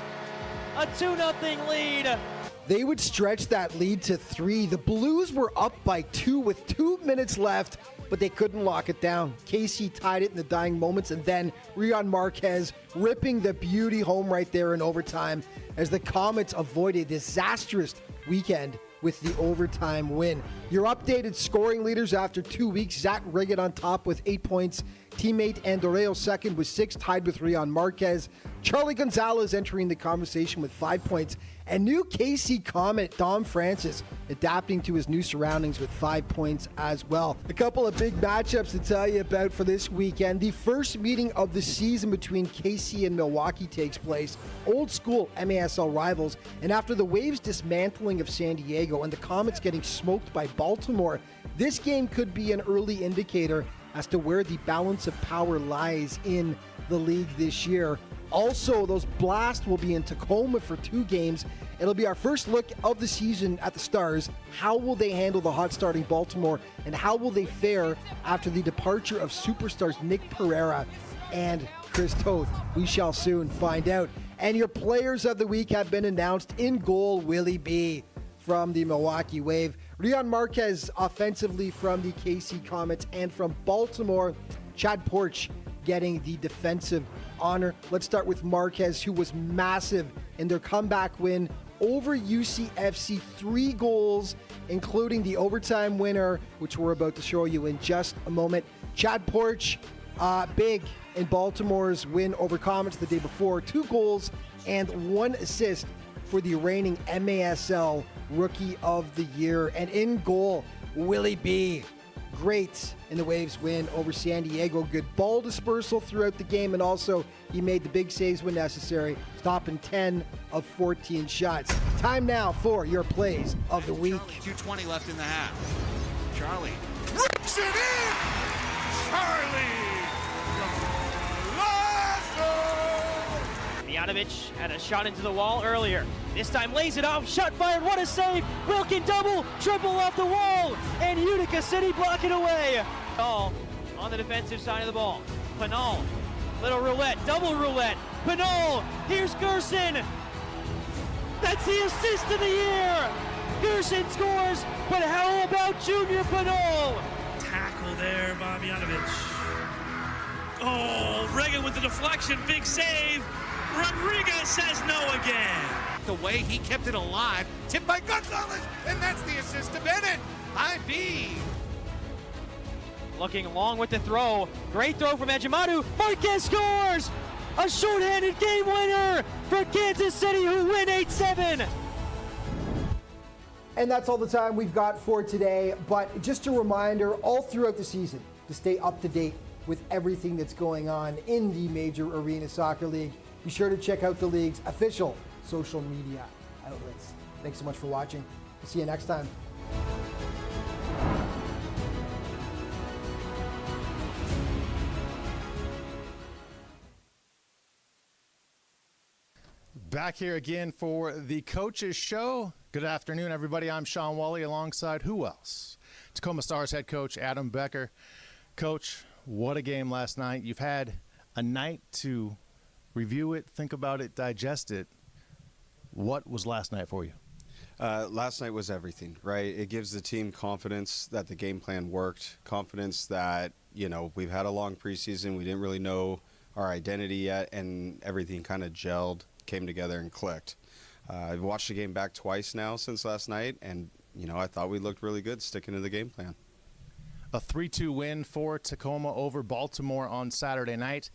a 2-0 lead. They would stretch that lead to 3. The Blues were up by 2 with 2 minutes left, but they couldn't lock it down. Casey tied it in the dying moments, and then Rion Marquez ripping the beauty home right there in overtime as the Comets avoid a disastrous weekend with the overtime win. Your updated scoring leaders after 2 weeks: Zach Riggett on top with 8 points. Teammate Andoreo second with 6, tied with Rion Marquez. Charlie Gonzalez entering the conversation with 5 points. And new KC Comet Dom Francis adapting to his new surroundings with 5 points as well. A couple of big matchups to tell you about for this weekend. The first meeting of the season between KC and Milwaukee takes place. Old school MASL rivals. And after the Waves' dismantling of San Diego and the Comets getting smoked by Baltimore, this game could be an early indicator as to where the balance of power lies in the league this year. Also, those Blast will be in Tacoma for 2 games. It'll be our first look of the season at the Stars. How will they handle the hot starting Baltimore, and how will they fare after the departure of superstars Nick Pereira and Chris Toth? We shall soon find out. And your players of the week have been announced. In goal, Willie B from the Milwaukee Wave. Rion Marquez offensively from the KC Comets, and from Baltimore, Chad Porch getting the defensive honor. Let's start with Marquez, who was massive in their comeback win over UCFC. 3 goals, including the overtime winner, which we're about to show you in just a moment. Chad Porch, big in Baltimore's win over Comets the day before. 2 goals and 1 assist for the reigning MASL Rookie of the Year. And in goal, Willie B. great in the Waves win over San Diego. Good ball dispersal throughout the game, and also he made the big saves when necessary, stopping 10 of 14 shots. Time now for your plays of the week. 2:20 left in the half. Charlie rips it in! Charlie! Mijanovic had a shot into the wall earlier. This time lays it off, shot fired, what a save! Wilkin double, triple off the wall, and Utica City blocking away. All on the defensive side of the ball. Pinal, little roulette, double roulette. Pinal, here's Gerson. That's the assist of the year. Gerson scores, but how about Junior Pinal? Tackle there by Mijanovic. Oh, Reagan with the deflection, big save. Rodriguez says no again. The way he kept it alive, tipped by Gonzalez, and that's the assist to Bennett. IB. Looking long with the throw. Great throw from Ejimadu. Marquez scores! A shorthanded game winner for Kansas City, who win 8-7. And that's all the time we've got for today. But just a reminder, all throughout the season, to stay up to date with everything that's going on in the Major Arena Soccer League. Be sure to check out the league's official social media outlets. Thanks so much for watching. We'll see you next time. Back here again for the Coaches Show. Good afternoon, everybody. I'm Sean Wally alongside who else? Tacoma Stars head coach Adam Becker. Coach, what a game last night. You've had a night to review it, think about it, digest it. What was last night for you? Last night was everything, right? It gives the team confidence that the game plan worked, confidence that, you know, we've had a long preseason. We didn't really know our identity yet, and everything kind of gelled, came together, and clicked. I've watched the game back twice now since last night, and, you know, I thought we looked really good sticking to the game plan. A 3-2 win for Tacoma over Baltimore on Saturday night.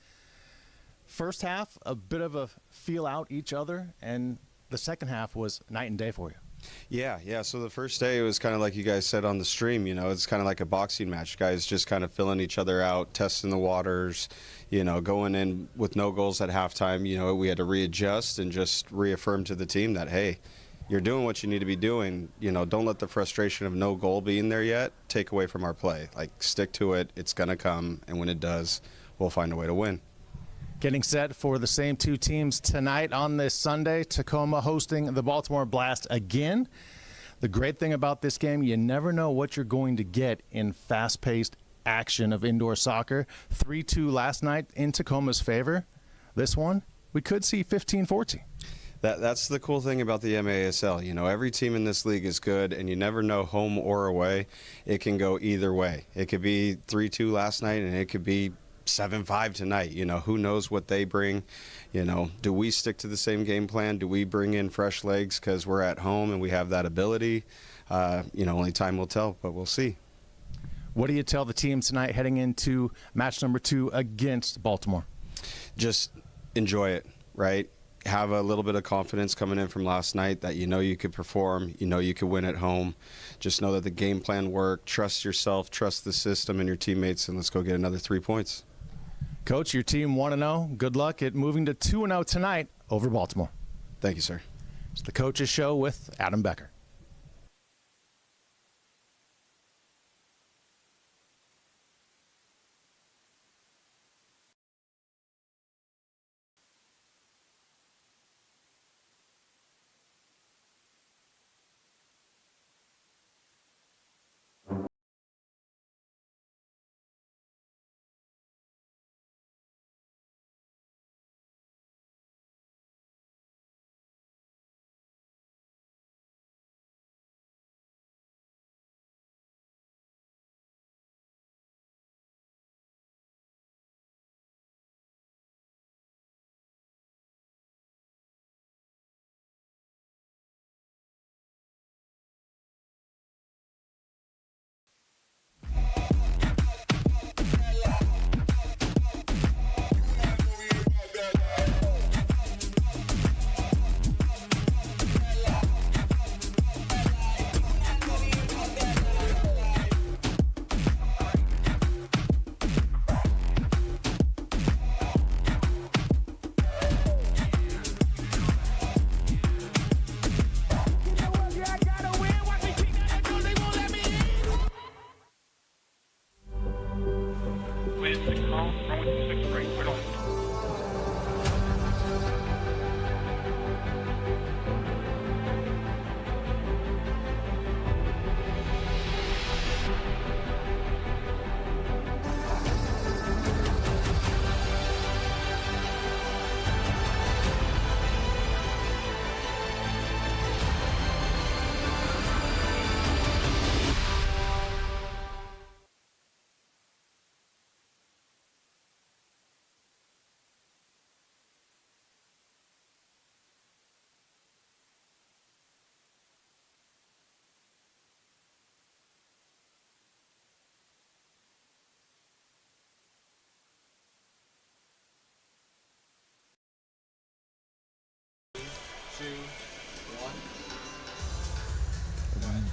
First half, a bit of a feel out each other, and the second half was night and day for you. Yeah. So the first day, it was kind of like you guys said on the stream, you know, it's kind of like a boxing match. Guys just kind of filling each other out, testing the waters, you know, going in with no goals at halftime. You know, we had to readjust and just reaffirm to the team that, hey, you're doing what you need to be doing. You know, don't let the frustration of no goal being there yet take away from our play. Like, stick to it. It's going to come, and when it does, we'll find a way to win. Getting set for the same two teams tonight on this Sunday. Tacoma hosting the Baltimore Blast again. The great thing about this game, you never know what you're going to get in fast-paced action of indoor soccer. 3-2 last night in Tacoma's favor. This one, we could see 15-14. That's the cool thing about the MASL. You know, every team in this league is good, and you never know home or away. It can go either way. It could be 3-2 last night, and it could be 7-5 tonight. You know, who knows what they bring. You know, do we stick to the same game plan? Do we bring in fresh legs because we're at home and we have that ability? You know, only time will tell, but we'll see. What do you tell the team tonight heading into match number 2 against Baltimore? Just enjoy it, right? Have a little bit of confidence coming in from last night that you know you could perform, you know you could win at home. Just know that the game plan worked. Trust yourself, trust the system and your teammates, and let's go get another 3 points. Coach, your team 1-0. Good luck at moving to 2-0 tonight over Baltimore. Thank you, sir. It's the Coaches Show with Adam Becker.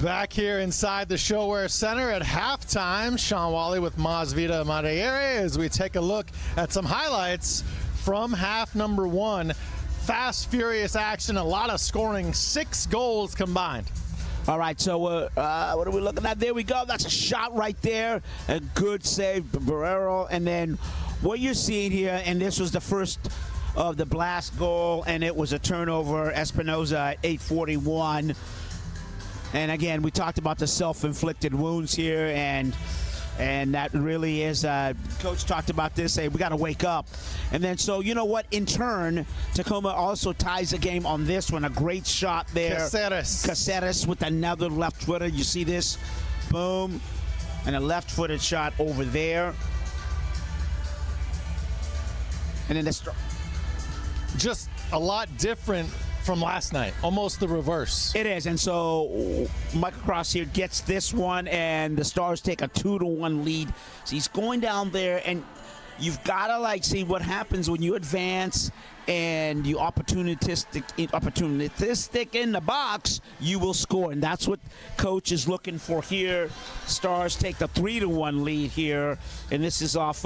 Back here inside the ShoWare Center at halftime, Sean Wally with Masvidal Madariere as we take a look at some highlights from half number one. Fast, furious action, a lot of scoring, 6 goals combined. All right, so what are we looking at? There we go. That's a shot right there. A good save, Barrero. And then what you're seeing here, and this was the first of the blast goal, and it was a turnover. Espinoza at 8:41. And again, we talked about the self-inflicted wounds here, and that really is, Coach talked about this, say, we got to wake up. And then, so, you know what, in turn, Tacoma also ties the game on this one. A great shot there. Caceres with another left footer. You see this? Boom. And a left-footed shot over there. And then this. Just a lot different from last night, almost the reverse. It is, and so Michael Cross here gets this one, and the Stars take a 2-1 lead. So he's going down there, and you've got to see what happens when you advance and you opportunistic in the box, you will score, and that's what Coach is looking for here. Stars take the 3-1 lead here, and this is off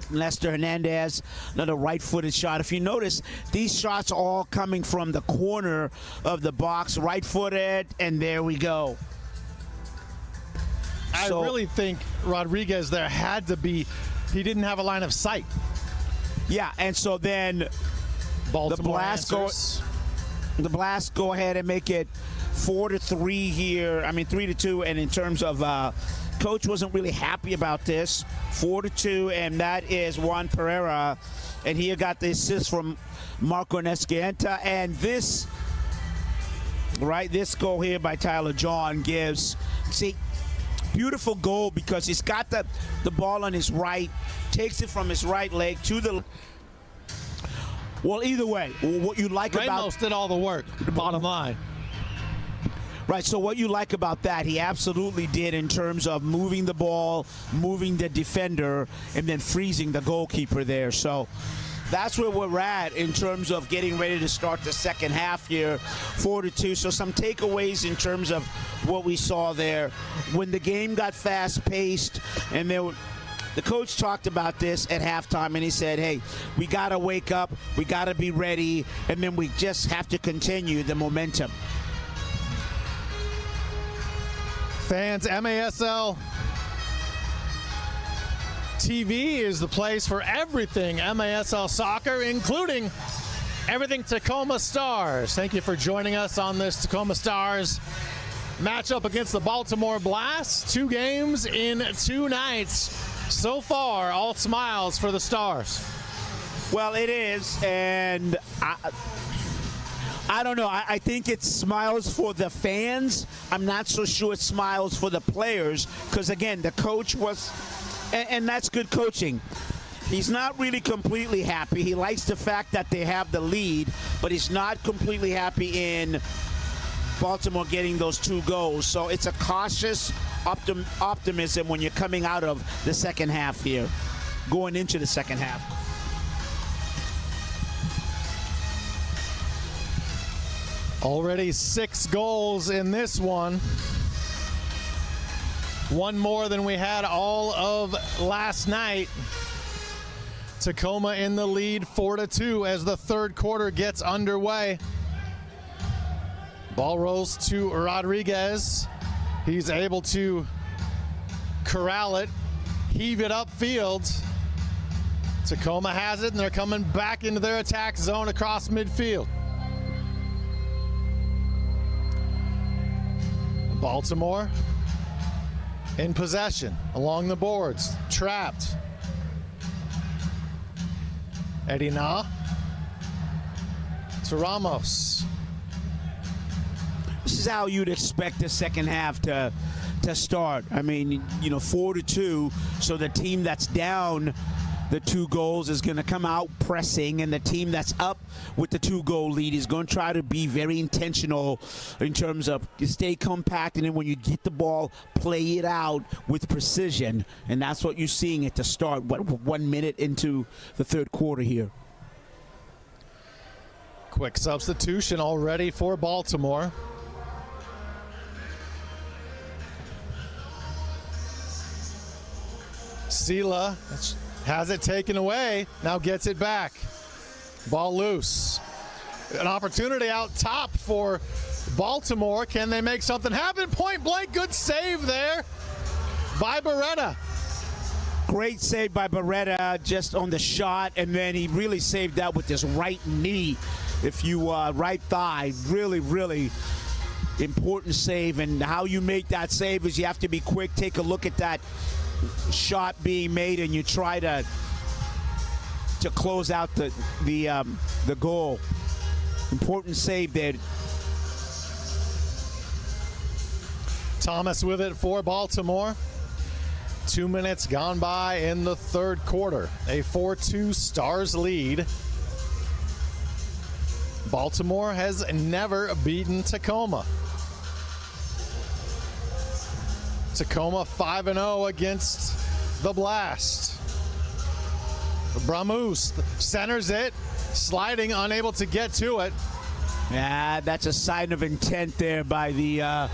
Lester Hernandez, another right-footed shot. If you notice, these shots are all coming from the corner of the box, right-footed, and there we go. I really think Rodriguez there had to be, he didn't have a line of sight. Yeah, and so then Baltimore the Blast go ahead and make it 4-3 here. I mean 3-2, and in terms of Coach wasn't really happy about this. 4-2, and that is Juan Pereira, and he got the assist from Marco Nescienta, and this goal here by Tyler John gives, see, beautiful goal because he's got the ball on his right, takes it from his right leg to the. Well, either way, what you like about Ramos did all the work. Bottom line. Right, so what you like about that, he absolutely did in terms of moving the ball, moving the defender, and then freezing the goalkeeper there. So that's where we're at in terms of getting ready to start the second half here, 4-2. So some takeaways in terms of what we saw there. When the game got fast-paced, and the coach talked about this at halftime, and he said, hey, we got to wake up, we got to be ready, and then we just have to continue the momentum. Fans, MASL TV is the place for everything MASL soccer, including everything Tacoma Stars. Thank you for joining us on this Tacoma Stars matchup against the Baltimore Blast. 2 games in 2 nights. So far, all smiles for the Stars. Well, it is, and I don't know. I think it smiles for the fans. I'm not so sure it smiles for the players because, again, the coach was, and that's good coaching. He's not really completely happy. He likes the fact that they have the lead, but he's not completely happy in Baltimore getting those 2 goals. So it's a cautious optimism when you're coming out of the second half here, going into the second half. Already 6 goals in this one. 1 more than we had all of last night. Tacoma in the lead 4-2 as the third quarter gets underway. Ball rolls to Rodriguez. He's able to corral it, heave it upfield. Tacoma has it, and they're coming back into their attack zone across midfield. Baltimore in possession along the boards, trapped. Edina to Ramos. This is how you'd expect the second half to start. I mean, 4-2, so the team that's down the 2 goals is going to come out pressing, and the team that's up with the 2-goal lead is going to try to be very intentional in terms of stay compact, and then when you get the ball, play it out with precision, and that's what you're seeing at the start. 1 minute into the third quarter here. Quick substitution already for Baltimore. Sela has it taken away, now gets it back. Ball loose. An opportunity out top for Baltimore. Can they make something happen? Point blank, good save there by Beretta. Great save by Beretta just on the shot, and then he really saved that with his right knee. If you right thigh, really important save. And how you make that save is you have to be quick. Take a look at that shot being made, and you try to close out the goal. Important save there. Thomas with it for Baltimore. 2 minutes gone by in the third quarter. A 4-2 Stars lead. Baltimore has never beaten Tacoma. Tacoma 5-0 against the Blast. Bramus centers it, sliding, unable to get to it. Yeah, that's a sign of intent there by the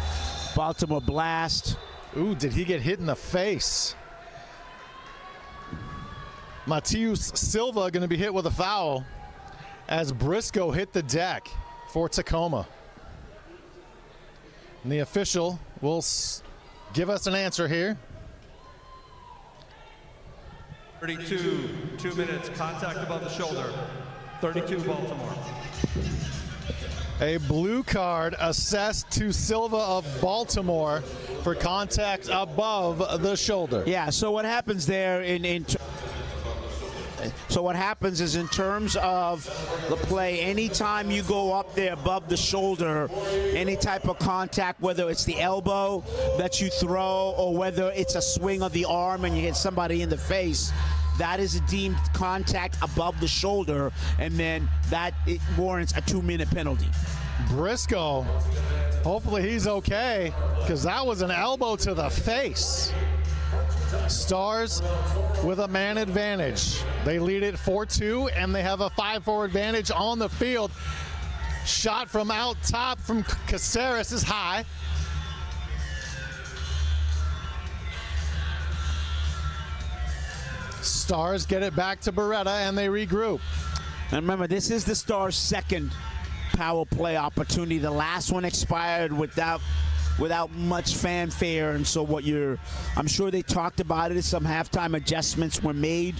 Baltimore Blast. Ooh, did he get hit in the face? Matius Silva going to be hit with a foul as Briscoe hit the deck for Tacoma. And the official will give us an answer here. 32, 2 minutes, contact above the shoulder. 32 Baltimore. A blue card assessed to Silva of Baltimore for contact above the shoulder. Yeah, so what happens there so what happens is in terms of the play, anytime you go up there above the shoulder, any type of contact, whether it's the elbow that you throw or whether it's a swing of the arm and you hit somebody in the face, that is deemed contact above the shoulder, and then it warrants a 2-minute penalty. Briscoe, hopefully he's okay, because that was an elbow to the face. Stars with a man advantage. They lead it 4-2, and they have a 5-4 advantage on the field. Shot from out top from Caceres is high. Stars get it back to Beretta, and they regroup. And remember, this is the Stars' second power play opportunity. The last one expired without much fanfare, and so I'm sure they talked about it. Some halftime adjustments were made,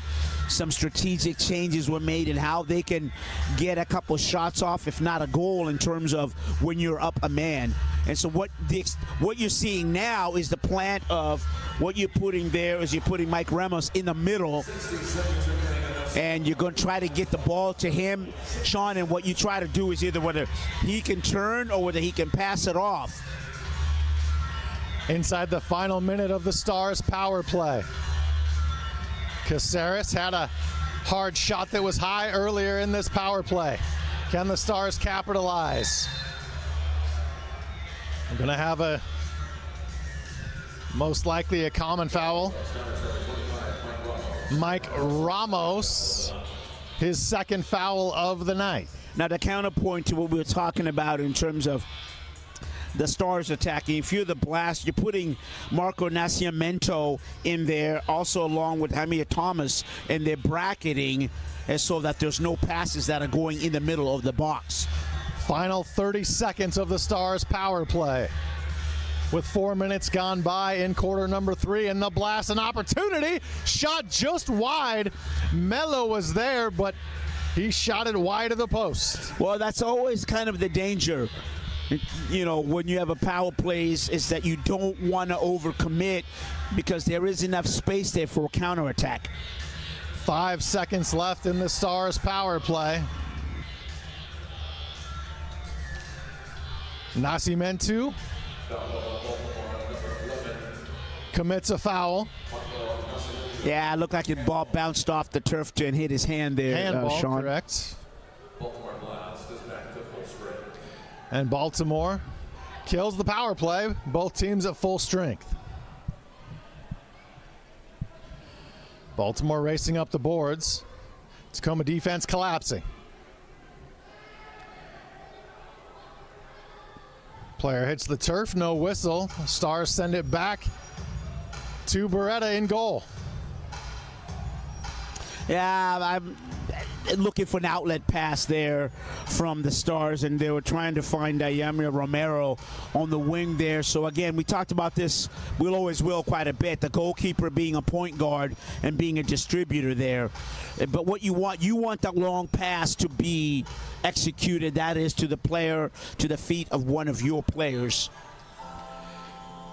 some strategic changes were made in how they can get a couple shots off, if not a goal, in terms of when you're up a man. And so what you're seeing now is the plant of what you're putting there is you're putting Mike Ramos in the middle, and you're going to try to get the ball to him, Sean, and what you try to do is either whether he can turn or whether he can pass it off. Inside the final minute of the Stars power play. Caceres had a hard shot that was high earlier in this power play. Can the Stars capitalize? I'm going to have most likely a common foul. Mike Ramos, his second foul of the night. Now, the counterpoint to what we were talking about in terms of the Stars attacking, if you're the Blast, you're putting Marco Nascimento in there, also along with Jamie Thomas, and they're bracketing so that there's no passes that are going in the middle of the box. Final 30 seconds of the Stars power play. With 4 minutes gone by in quarter number 3, and the Blast an opportunity. Shot just wide. Mello was there, but he shot it wide of the post. Well, that's always kind of the danger, you know, when you have a power plays, is that you don't want to overcommit because there is enough space there for a counterattack. 5 seconds left in the Stars power play. Nascimento commits a foul. Yeah, it looked like the ball bounced off the turf and hit his hand there, Handball, Sean. correct. Baltimore Blast is back to full strength. And Baltimore kills the power play. Both teams at full strength. Baltimore racing up the boards. Tacoma defense collapsing. Player hits the turf, no whistle. Stars send it back to Beretta in goal. Yeah, I'm looking for an outlet pass there from the Stars, and they were trying to find Yamir Romero on the wing there. So again, we talked about this, we'll always will quite a bit, the goalkeeper being a point guard and being a distributor there. But what you want the long pass to be executed, that is to the player, to the feet of one of your players.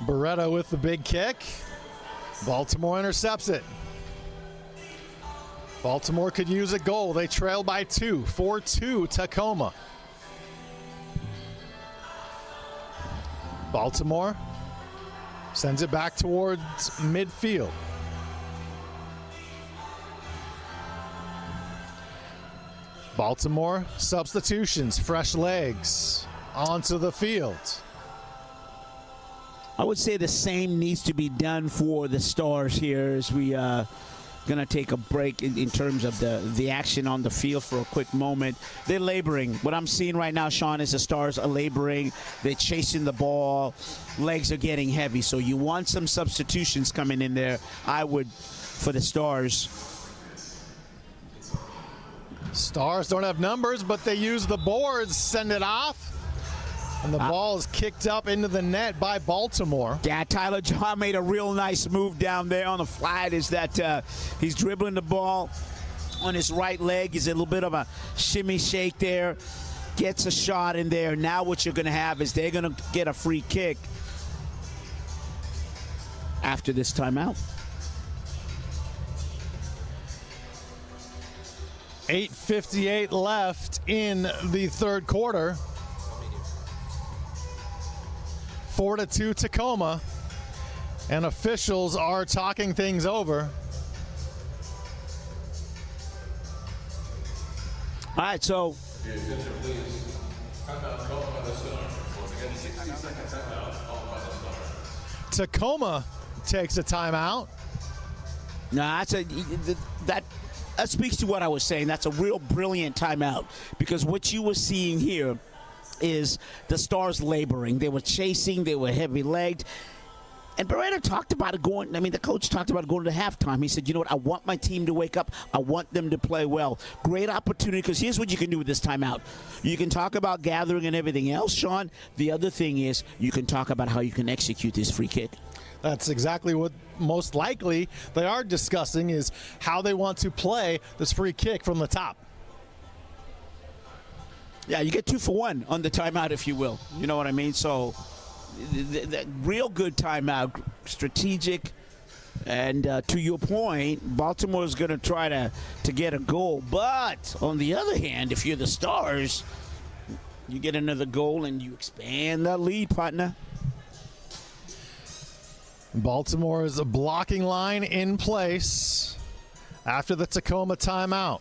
Beretta with the big kick. Baltimore intercepts it. Baltimore could use a goal. They trail by 2, 4-2 Tacoma. Baltimore sends it back towards midfield. Baltimore substitutions, fresh legs onto the field. I would say the same needs to be done for the Stars here as we going to take a break in terms of the action on the field for a quick moment. They're laboring. What I'm seeing right now, Sean, is the Stars are laboring. They're chasing the ball. Legs are getting heavy. So you want some substitutions coming in there, I would, for the Stars. Stars don't have numbers, but they use the boards, send it off. And the ball is kicked up into the net by Baltimore. Yeah, Tyler John made a real nice move down there on the flat. Is that he's dribbling the ball on his right leg. He's a little bit of a shimmy shake there. Gets a shot in there. Now what you're going to have is they're going to get a free kick after this timeout. 8:58 left in the third quarter. 4-2 Tacoma, and officials are talking things over. All right, so Tacoma takes a timeout. nah, that speaks to what I was saying. That's a real brilliant timeout, because what you were seeing here is the Stars laboring. They were chasing. They were heavy-legged. And Beretta talked about it going, I mean, the coach talked about going to halftime. He said, you know what, I want my team to wake up. I want them to play well. Great opportunity, because here's what you can do with this timeout. You can talk about gathering and everything else, Sean. The other thing is you can talk about how you can execute this free kick. That's exactly what most likely they are discussing, is how they want to play this free kick from the top. Yeah, you get 2 for 1 on the timeout, if you will. You know what I mean? So, the real good timeout, strategic, and to your point, Baltimore's going to try to get a goal. But on the other hand, if you're the Stars, you get another goal and you expand that lead, partner. Baltimore's blocking line in place after the Tacoma timeout.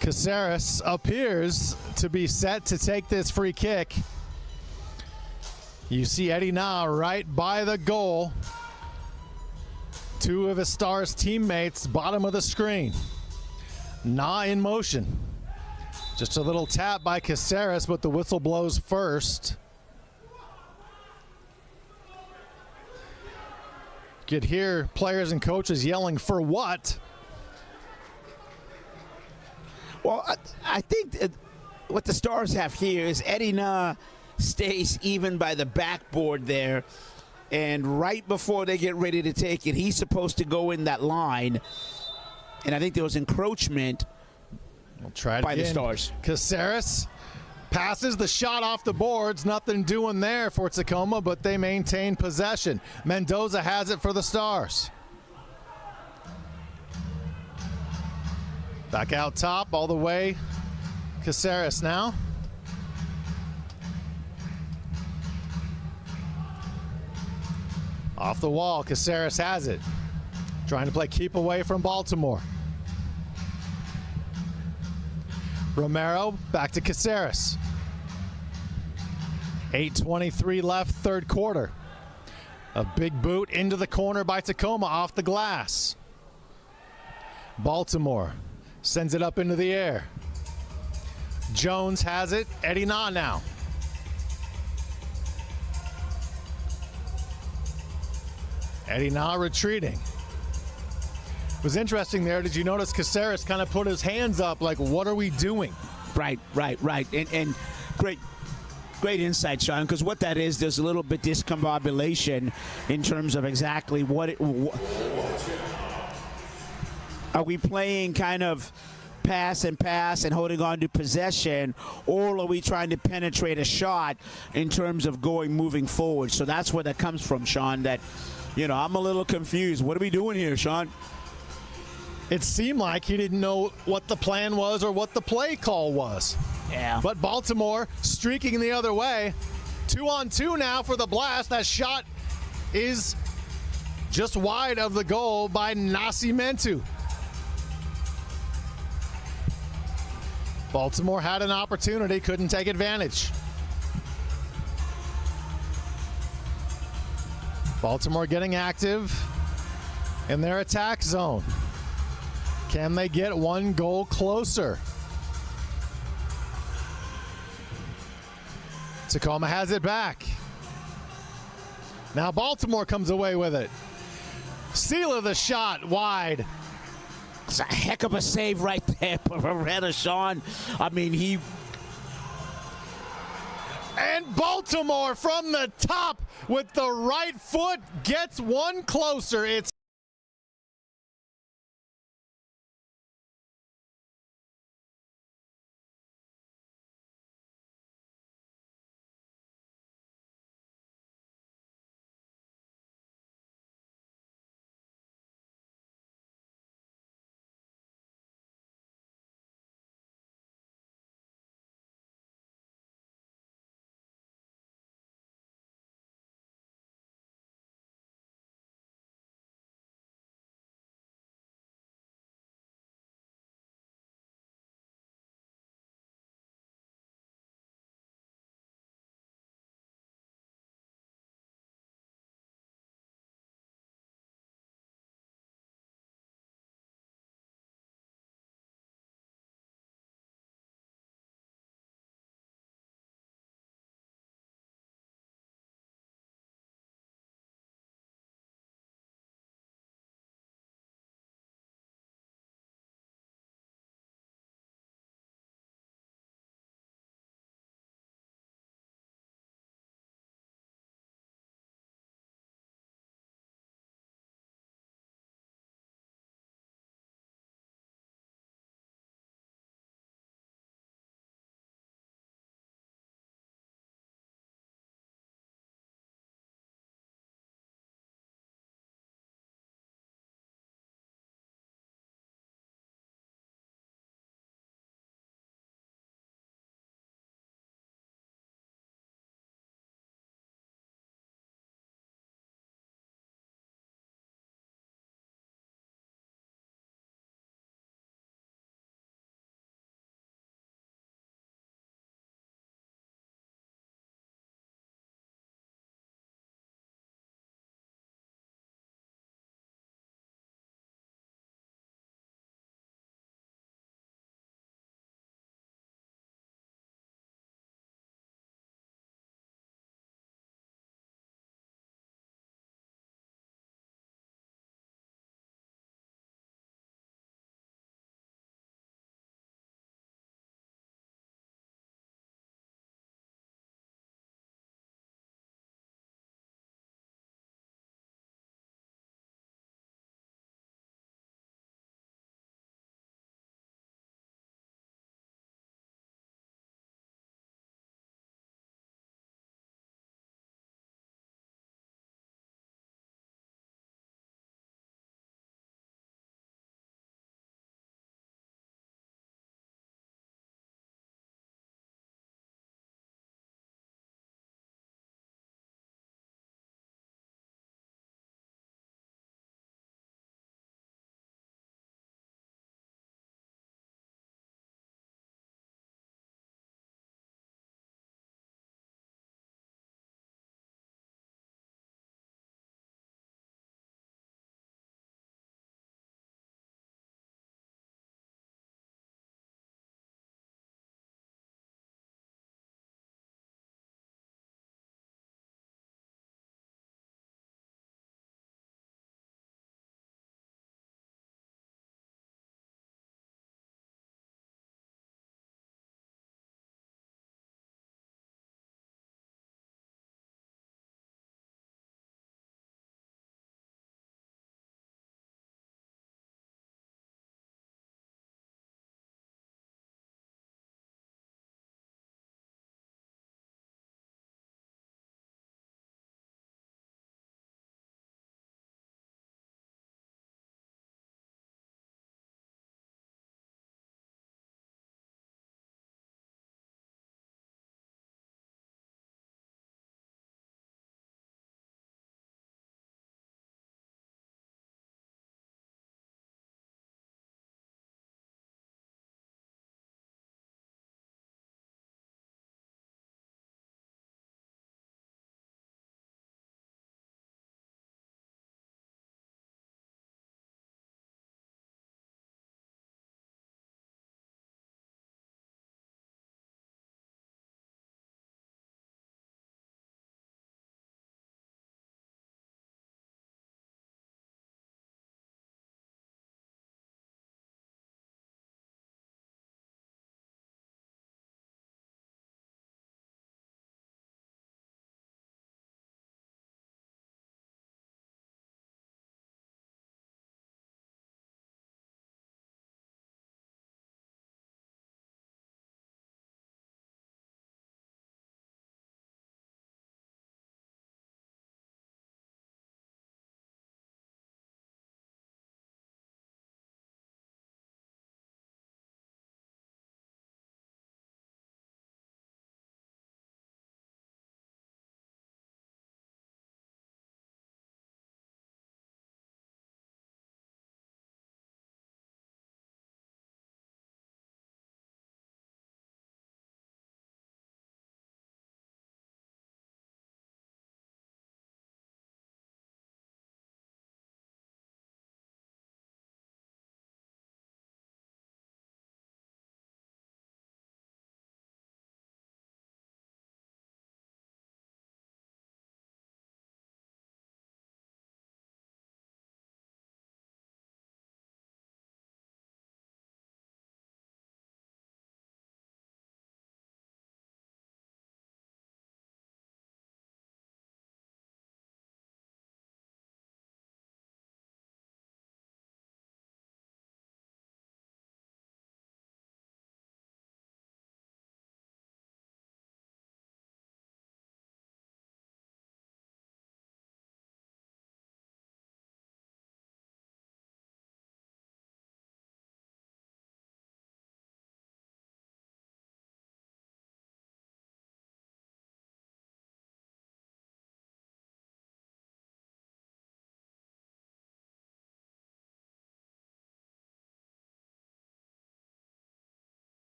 Caceres appears to be set to take this free kick. You see Eddie Na right by the goal. 2 of his Stars teammates, bottom of the screen. Na in motion. Just a little tap by Caceres, but the whistle blows first. You could hear players and coaches yelling, "For what?" Well, I think what the Stars have here is Eddie Na stays even by the backboard there, and right before they get ready to take it, he's supposed to go in that line, and I think there was encroachment by the Stars. Caceres passes the shot off the boards. Nothing doing there for Tacoma, but they maintain possession. Mendoza has it for the Stars. Back out top, all the way. Caceres now. Off the wall, Caceres has it. Trying to play keep away from Baltimore. Romero, back to Caceres. 8:23 left, third quarter. A big boot into the corner by Tacoma off the glass. Baltimore sends it up into the air. Jones has it. Eddie Na now. Eddie Na retreating. It was interesting there. Did you notice Caceres kind of put his hands up like, what are we doing? Right. And great insight, Sean, because what that is, there's a little bit discombobulation in terms of exactly are we playing kind of pass and holding on to possession, or are we trying to penetrate a shot in terms of moving forward? So that's where that comes from, Sean, that, I'm a little confused. What are we doing here, Sean? It seemed like he didn't know what the plan was or what the play call was. Yeah. But Baltimore streaking the other way. 2-on-2 now for the Blast. That shot is just wide of the goal by Nascimento. Baltimore had an opportunity, couldn't take advantage. Baltimore getting active in their attack zone. Can they get one goal closer? Tacoma has it back. Now Baltimore comes away with it. Sealer the shot wide. It's a heck of a save right there, Beretta, Sean. I mean, And Baltimore from the top with the right foot gets one closer. It's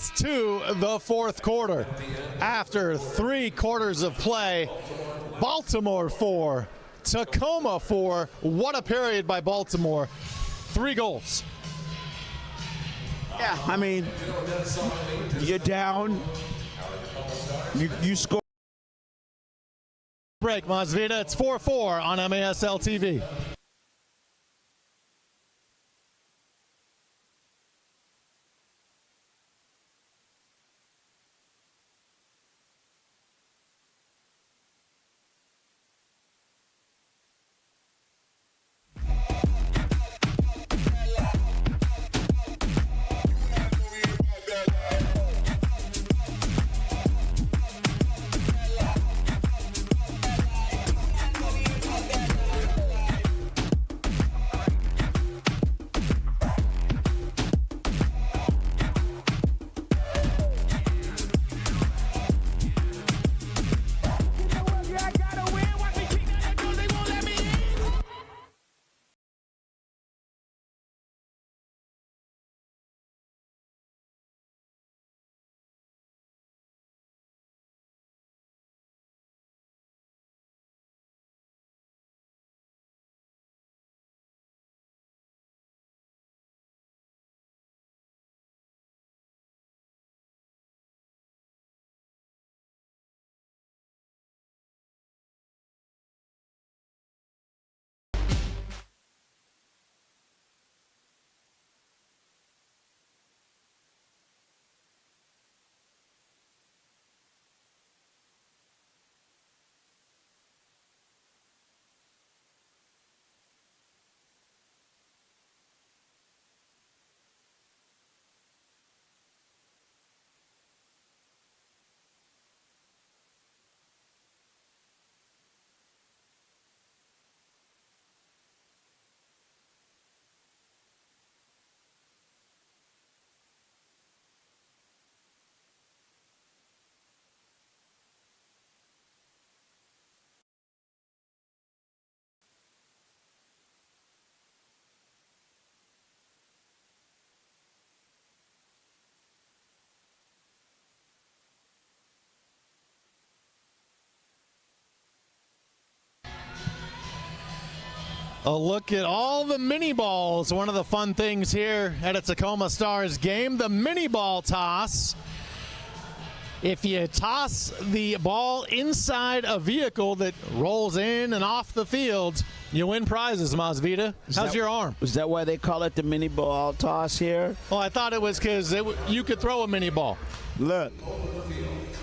us to the fourth quarter. After 3 quarters of play, Baltimore 4, Tacoma 4. What a period by Baltimore. 3 goals. Yeah, I mean, you're down. You score. Break, Masvida. It's 4-4 on MASL TV. A look at all the mini balls. One of the fun things here at a Tacoma Stars game, the mini ball toss. If you toss the ball inside a vehicle that rolls in and off the field, you win prizes, Masvida. How's your arm? Is that why they call it the mini ball toss here? Well, I thought it was because you could throw a mini ball. Look,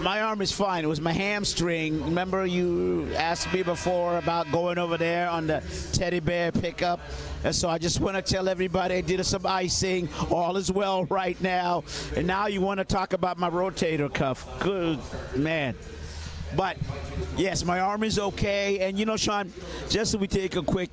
my arm is fine. It was my hamstring. Remember you asked me before about going over there on the teddy bear pickup? And so I just want to tell everybody I did some icing. All is well right now. And now you want to talk about my rotator cuff. Good man. But, yes, my arm is okay. And, you know, Sean, just so we take a quick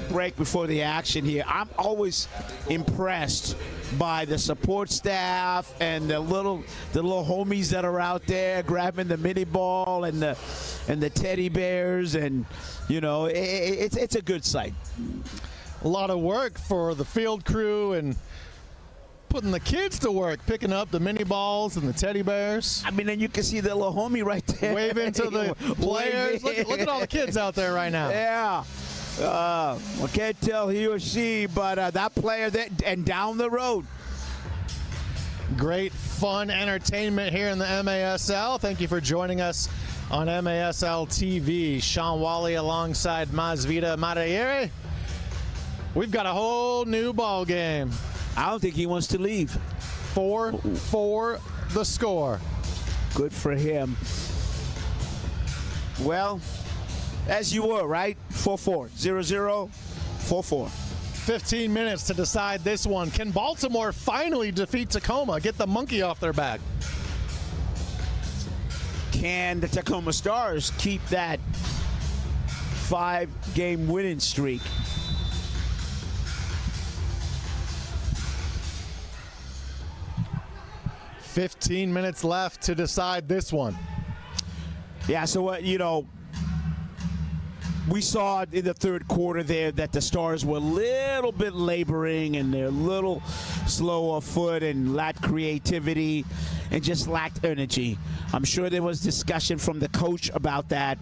break before the action here, I'm always impressed by the support staff and the little homies that are out there grabbing the mini ball and the teddy bears, and you know it's a good sight. A lot of work for the field crew and putting the kids to work, picking up the mini balls and the teddy bears. I mean, and you can see the little homie right there waving to the players. Look at all the kids out there right now. Yeah. I can't tell he or she, but that player and down the road. Great fun entertainment here in the MASL. Thank you for joining us on MASL TV. Sean Wally alongside Masvida Madayere. We've got a whole new ball game. I don't think he wants to leave. 4-4 the score. Good for him. Well, as you were, right? 4-4. 0-0, 4-4. 15 minutes to decide this one. Can Baltimore finally defeat Tacoma, get the monkey off their back? Can the Tacoma Stars keep that 5-game winning streak? $15 minutes left to decide this one. Yeah, so what, we saw in the third quarter there that the Stars were a little bit laboring and they're a little slow of foot and lacked creativity and just lacked energy. I'm sure there was discussion from the coach about that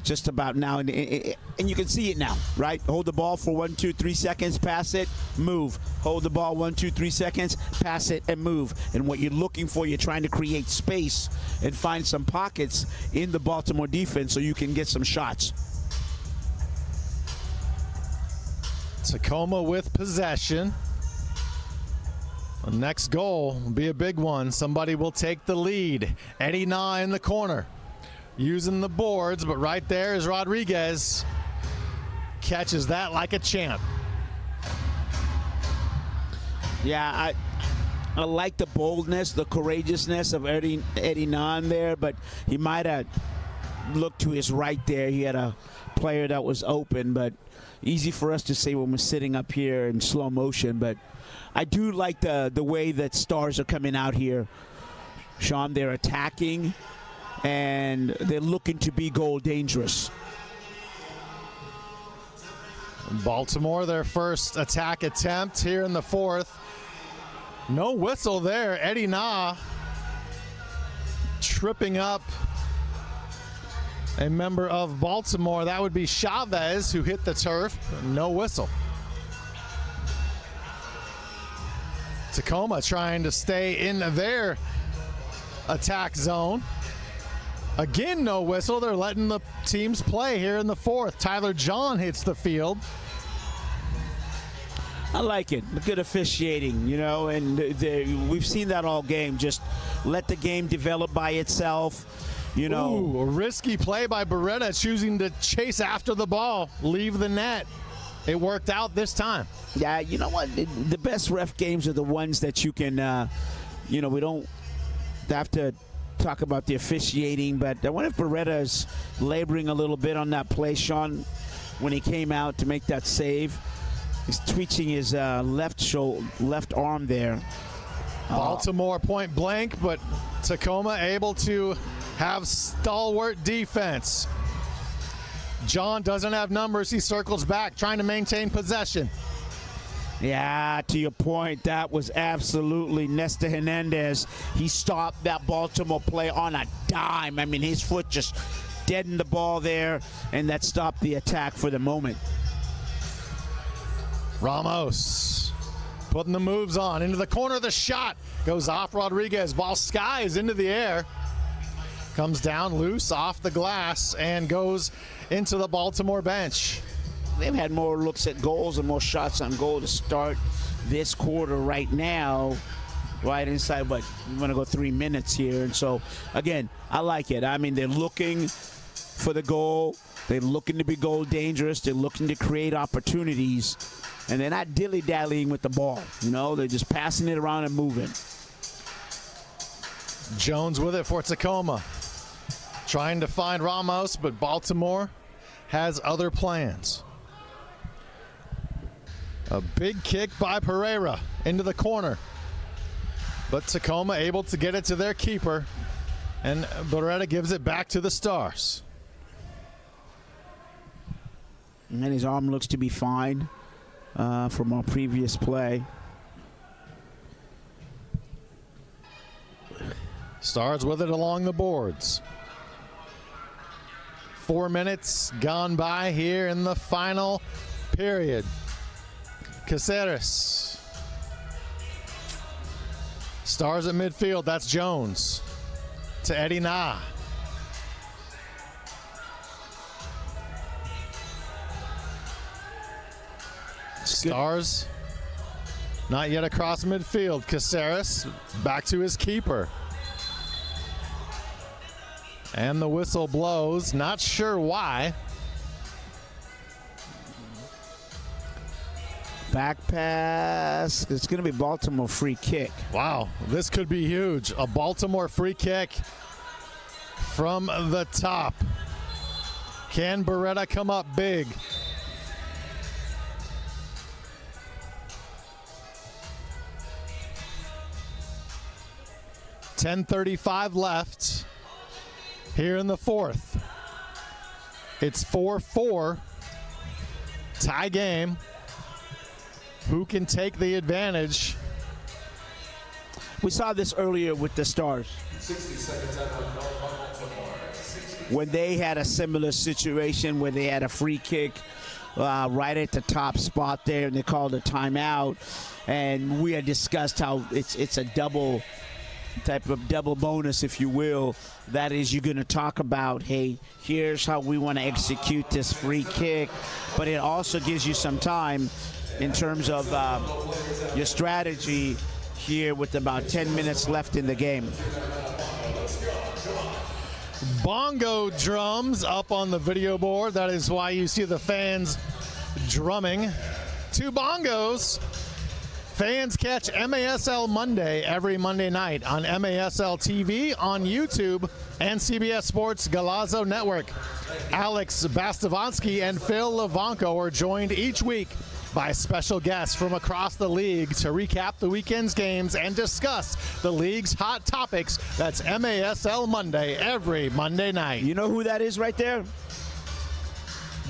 just about now, and you can see it now, right? Hold the ball for 1, 2, 3 seconds, pass it, move. Hold the ball 1, 2, 3 seconds, pass it, and move. And what you're looking for, you're trying to create space and find some pockets in the Baltimore defense so you can get some shots. Tacoma with possession. The next goal will be a big one. Somebody will take the lead. Eddie Na in the corner, using the boards, but right there is Rodriguez. Catches that like a champ. Yeah, I like the boldness, the courageousness of Eddie Na there, but he might have looked to his right there. He had a player that was open, but easy for us to say when we're sitting up here in slow motion. But I do like the way that Stars are coming out here. Sean, they're attacking, and they're looking to be goal dangerous. Baltimore, their first attack attempt here in the fourth. No whistle there. Eddie Na tripping up a member of Baltimore. That would be Chavez, who hit the turf. No whistle. Tacoma trying to stay in their attack zone. Again, no whistle. They're letting the teams play here in the fourth. Tyler John hits the field. I like it. Good officiating, you know, and we've seen that all game. Just let the game develop by itself, you know. Ooh, a risky play by Beretta, choosing to chase after the ball, leave the net. It worked out this time. Yeah, you know what? The best ref games are the ones that you can, you know, we don't have to talk about the officiating, but I wonder if Beretta is laboring a little bit on that play, Sean, when he came out to make that save. He's twitching his left arm there. Baltimore point blank, but Tacoma able to have stalwart defense. John doesn't have numbers. He circles back, trying to maintain possession. Yeah, to your point, that was absolutely Nestor Hernandez. He stopped that Baltimore play on a dime. I mean, his foot just deadened the ball there, and that stopped the attack for the moment. Ramos putting the moves on. Into the corner, the shot goes off Rodriguez. Ball skies into the air. Comes down loose off the glass and goes into the Baltimore bench. They've had more looks at goals and more shots on goal to start this quarter right now, right inside, but we want to go 3 minutes here. And so, again, I like it. I mean, they're looking for the goal. They're looking to be goal dangerous. They're looking to create opportunities. And they're not dilly-dallying with the ball. You know, they're just passing it around and moving. Jones with it for Tacoma. Trying to find Ramos, but Baltimore has other plans. A big kick by Pereira into the corner. But Tacoma able to get it to their keeper. And Beretta gives it back to the Stars. And then his arm looks to be fine from our previous play. Stars with it along the boards. 4 minutes gone by here in the final period. Caceres. Stars at midfield. That's Jones. To Eddie Na. Stars not yet across midfield. Caceres back to his keeper. And the whistle blows. Not sure why. Back pass. It's going to be Baltimore free kick. Wow, this could be huge. A Baltimore free kick from the top. Can Beretta come up big? .10:35 left here in the fourth. It's 4-4. Tie game. Who can take the advantage? We saw this earlier with the Stars. 60 seconds out on Baltimore. When they had a similar situation where they had a free kick right at the top spot there, and they called a timeout. And we had discussed how it's a double bonus, if you will. That is, you're going to talk about, hey, here's how we want to execute this free kick. But it also gives you some time in terms of your strategy here with about 10 minutes left in the game. Bongo drums up on the video board. That is why you see the fans drumming. 2 bongos. Fans catch MASL Monday every Monday night on MASL TV, on YouTube, and CBS Sports Galazzo Network. Alex Bastavonsky and Phil Levanko are joined each week by special guests from across the league to recap the weekend's games and discuss the league's hot topics. That's MASL Monday every Monday night. You know who that is right there?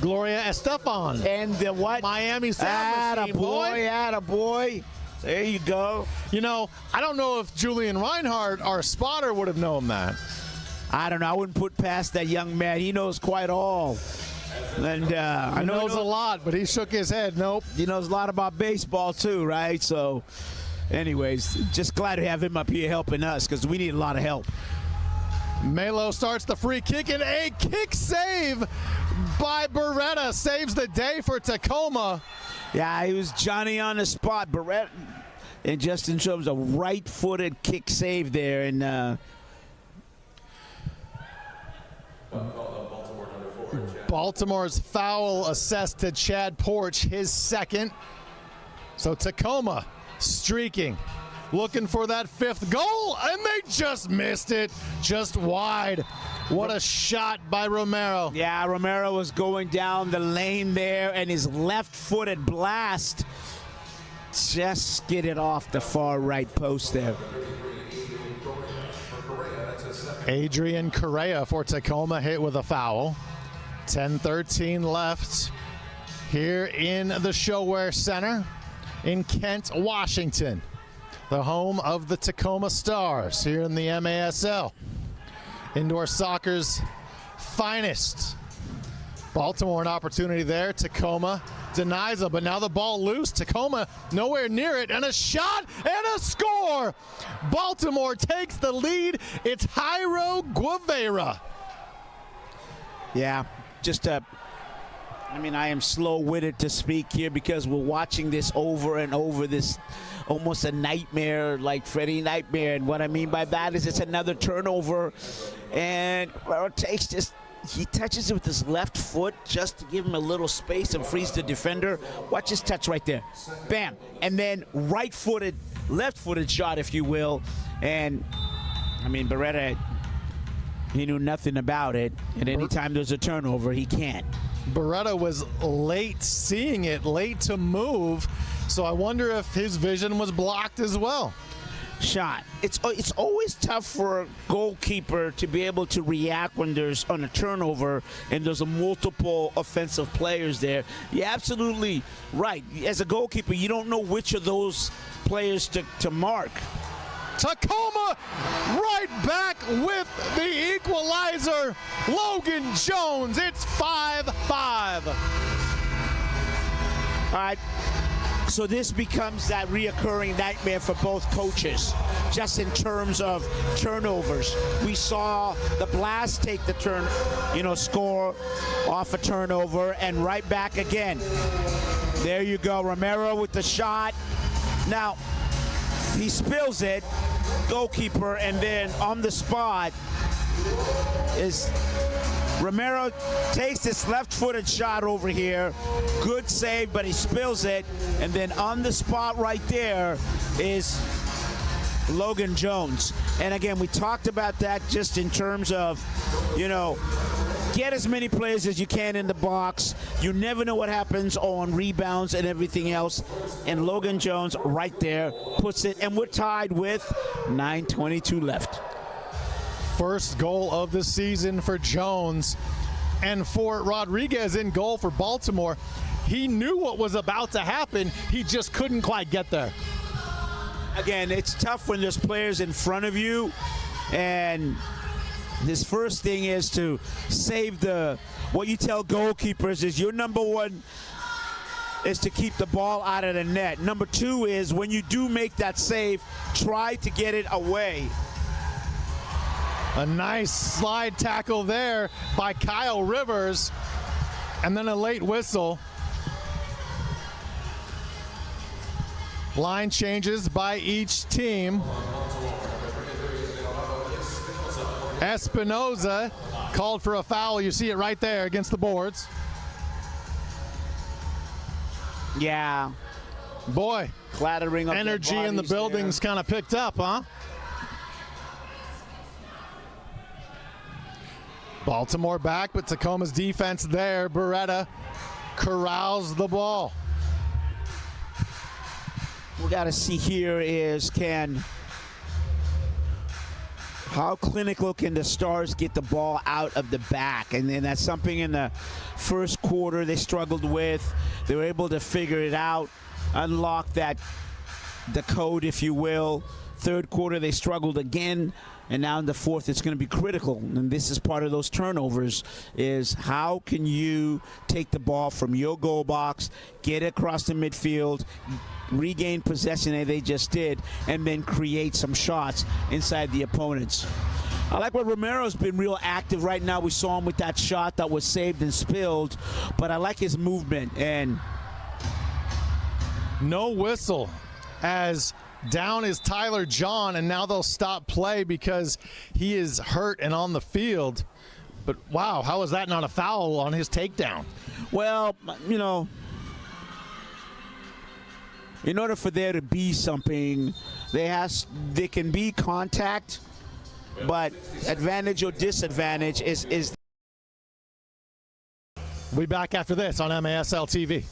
Gloria Estefan. And the what? Miami Sound Machine, boy. Attaboy. There you go. You know, I don't know if Julian Reinhardt, our spotter, would have known that. I don't know. I wouldn't put past that young man. He knows quite all. And he knows a lot, but he shook his head. Nope. He knows a lot about baseball too, right? So, anyways, just glad to have him up here helping us because we need a lot of help. Melo starts the free kick, and a kick save by Beretta saves the day for Tacoma. Yeah, he was Johnny on the spot. Beretta, and just in terms of right-footed kick save there, and Baltimore's foul assessed to Chad Porch, his second. So Tacoma streaking, looking for that 5th goal, and they just missed it, just wide. What a shot by Romero. Yeah, Romero was going down the lane there, and his left-footed blast just skidded off the far right post there. Adrian Correa for Tacoma hit with a foul. 10:13 left here in the ShoWare Center in Kent, Washington, the home of the Tacoma Stars here in the MASL. Indoor soccer's finest. Baltimore an opportunity there. Tacoma denies it, but now the ball loose. Tacoma nowhere near it, and a shot and a score. Baltimore takes the lead. It's Jairo Guevara. Yeah, I am slow-witted to speak here because we're watching this over and over, this almost a nightmare, like Freddie Nightmare. And what I mean by that is it's another turnover, and he touches it with his left foot just to give him a little space and frees the defender. Watch his touch right there. Bam. And then right-footed, left-footed shot, if you will. And, I mean, Beretta, he knew nothing about it. And anytime there's a turnover, he can't. Beretta was late seeing it, late to move. So I wonder if his vision was blocked as well. Shot. It's always tough for a goalkeeper to be able to react when there's on a turnover and there's a multiple offensive players there. You're absolutely right. As a goalkeeper, you don't know which of those players to mark. Tacoma right back with the equalizer. Logan Jones. It's 5-5. All right. So this becomes that reoccurring nightmare for both coaches, just in terms of turnovers. We saw the Blast take the score off a turnover, and right back again. There you go, Romero with the shot. Now, he spills it, goalkeeper, and then on the spot is Romero takes this left-footed shot over here. Good save, but he spills it. And then on the spot right there is Logan Jones. And again, we talked about that just in terms of, get as many players as you can in the box. You never know what happens on rebounds and everything else. And Logan Jones right there puts it. And we're tied with 9:22 left. First goal of the season for Jones. And for Rodriguez in goal for Baltimore, he knew what was about to happen. He just couldn't quite get there. Again, it's tough when there's players in front of you, and his first thing is to save what you tell goalkeepers is your number one is to keep the ball out of the net. Number two is when you do make that save, try to get it away. A nice slide tackle there by Kyle Rivers, and then a late whistle. Line changes by each team. Espinoza called for a foul. You see it right there against the boards. Yeah. Boy, clattering up energy in the buildings kind of picked up, huh? Baltimore back, but Tacoma's defense there. Beretta corrals the ball. We got to see here is how clinical can the Stars get the ball out of the back? And then that's something in the first quarter they struggled with. They were able to figure it out, unlock the code, if you will. Third quarter they struggled again, and now in the fourth it's going to be critical. And this is part of those turnovers, is how can you take the ball from your goal box, get it across the midfield, regain possession as they just did, and then create some shots inside the opponents. I like what Romero's been real active right now. We saw him with that shot that was saved and spilled, but I like his movement. And no whistle as down is Tyler John, and now they'll stop play because he is hurt and on the field. But wow, how is that not a foul on his takedown? Well, you know, in order for there to be something, there can be contact, but advantage or disadvantage is. We'll be back after this on MASL TV.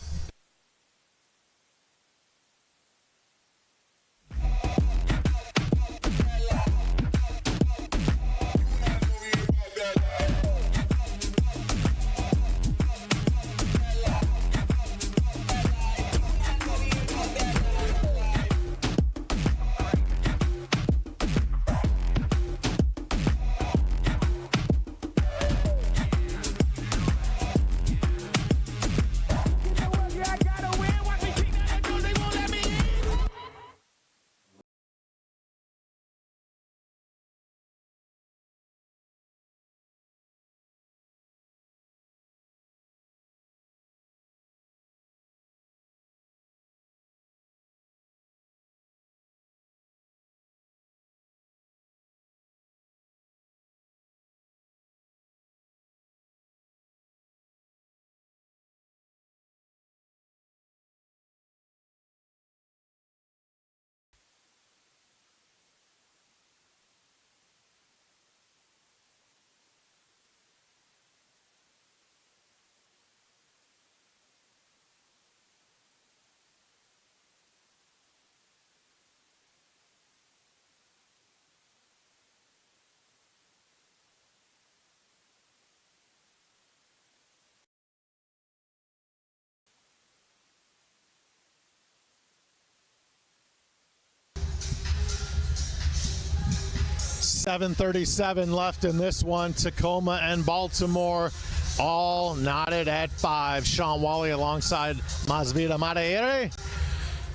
.37 left in this one. Tacoma and Baltimore all knotted at 5. Sean Wally alongside Masvida Madeire.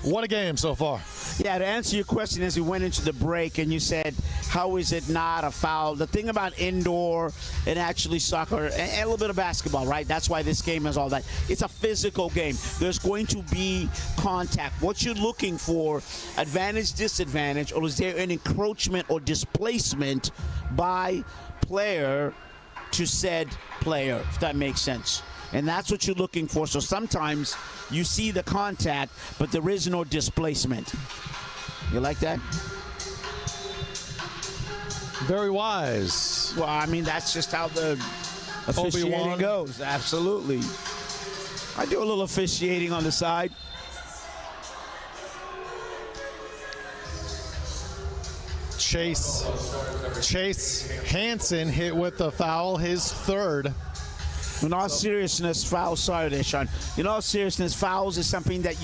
What a game so far. Yeah, to answer your question as we went into the break and you said, how is it not a foul? The thing about indoor and actually soccer and a little bit of basketball, right? That's why this game is all that. It's a physical game. There's going to be contact. What you're looking for, advantage, disadvantage, or is there an encroachment or displacement by player to said player, if that makes sense. And that's what you're looking for. So sometimes you see the contact, but there is no displacement. You like that? Very wise. Well, I mean, that's just how the officiating goes. Absolutely. I do a little officiating on the side. Chase Hansen hit with the foul, his third. In all seriousness, fouls, sorry there, Sean. In all seriousness, fouls is something that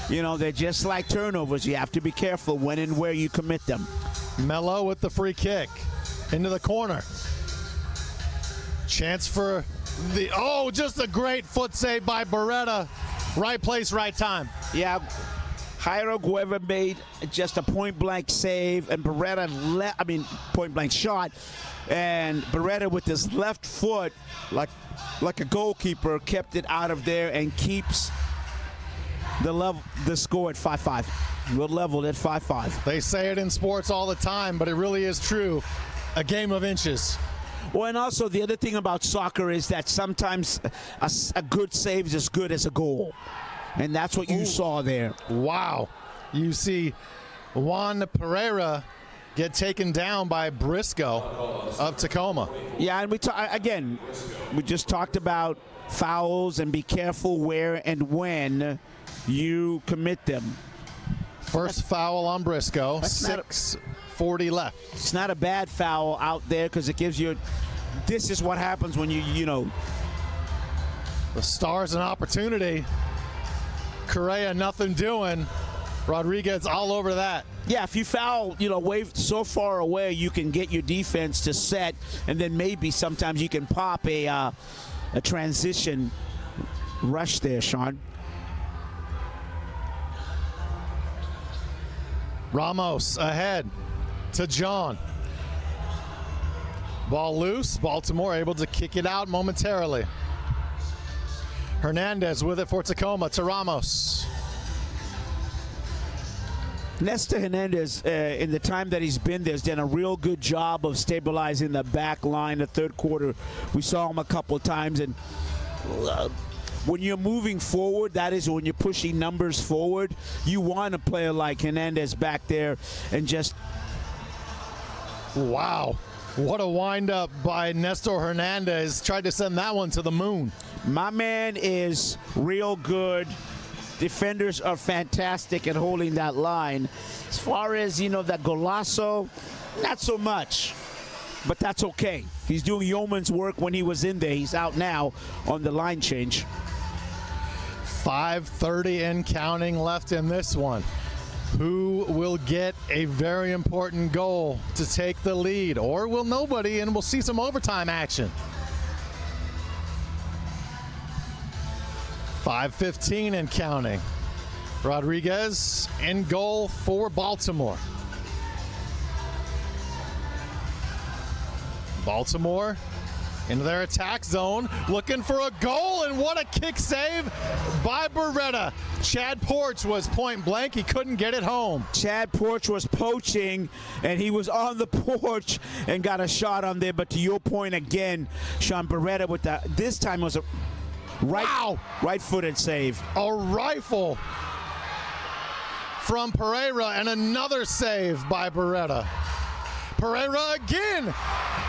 they're just like turnovers. You have to be careful when and where you commit them. Mello with the free kick into the corner. Chance for just a great foot save by Beretta. Right place, right time. Yeah, Jairo Gueva made just a point-blank save, and Beretta point-blank shot, and Beretta with his left foot, like a goalkeeper, kept it out of there and keeps the score at 5-5. We're leveled at 5-5. They say it in sports all the time, but it really is true. A game of inches. Well, and also the other thing about soccer is that sometimes a good save is as good as a goal. And that's what you saw there. Wow. You see Juan Pereira get taken down by Briscoe of Tacoma. Yeah, and we just talked about fouls and be careful where and when you commit them. First foul on Briscoe, 6:40 left. It's not a bad foul out there because it gives you, this is what happens when you The Stars an opportunity. Correa nothing doing. Rodriguez all over that. Yeah, if you foul, way so far away, you can get your defense to set, and then maybe sometimes you can pop a transition rush there, Sean. Ramos ahead to John. Ball loose. Baltimore able to kick it out momentarily. Hernandez with it for Tacoma to Ramos. Nestor Hernandez, in the time that he's been there, has done a real good job of stabilizing the back line. The third quarter, we saw him a couple of times. And when you're moving forward, that is when you're pushing numbers forward, you want a player like Hernandez back there and just... Wow. What a wind-up by Nestor Hernandez. Tried to send that one to the moon. My man is real good. Defenders are fantastic at holding that line. As far as, that golazo, not so much. But that's okay. He's doing yeoman's work when he was in there. He's out now on the line change. 5:30 and counting left in this one. Who will get a very important goal to take the lead? Or will nobody, and we'll see some overtime action. 5:15 and counting. Rodriguez in goal for Baltimore. Baltimore into their attack zone, looking for a goal, and what a kick save by Beretta. Chad Porch was point blank. He couldn't get it home. Chad Porch was poaching, and he was on the porch and got a shot on there. But to your point again, Sean, Beretta with this time was a right-footed save. A rifle from Pereira, and another save by Beretta. Pereira again,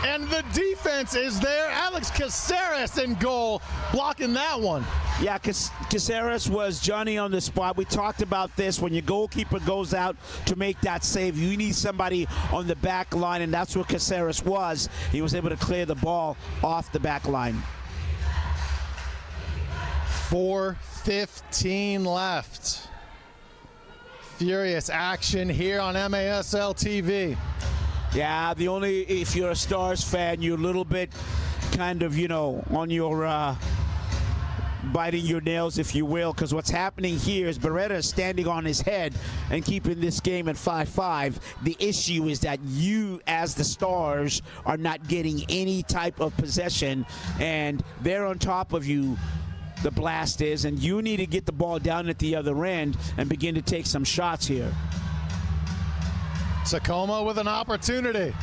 and the defense is there. Alex Caceres in goal, blocking that one. Yeah, Caceres was Johnny on the spot. We talked about this. When your goalkeeper goes out to make that save, you need somebody on the back line, and that's what Caceres was. He was able to clear the ball off the back line. 4:15 left. Furious action here on MASL TV. Yeah, if you're a Stars fan, you're a little bit kind of, on your biting your nails, if you will, because what's happening here is Beretta is standing on his head and keeping this game at 5-5. The issue is that you, as the Stars, are not getting any type of possession, and they're on top of you. The Blast is, and you need to get the ball down at the other end and begin to take some shots here. Tacoma with an opportunity.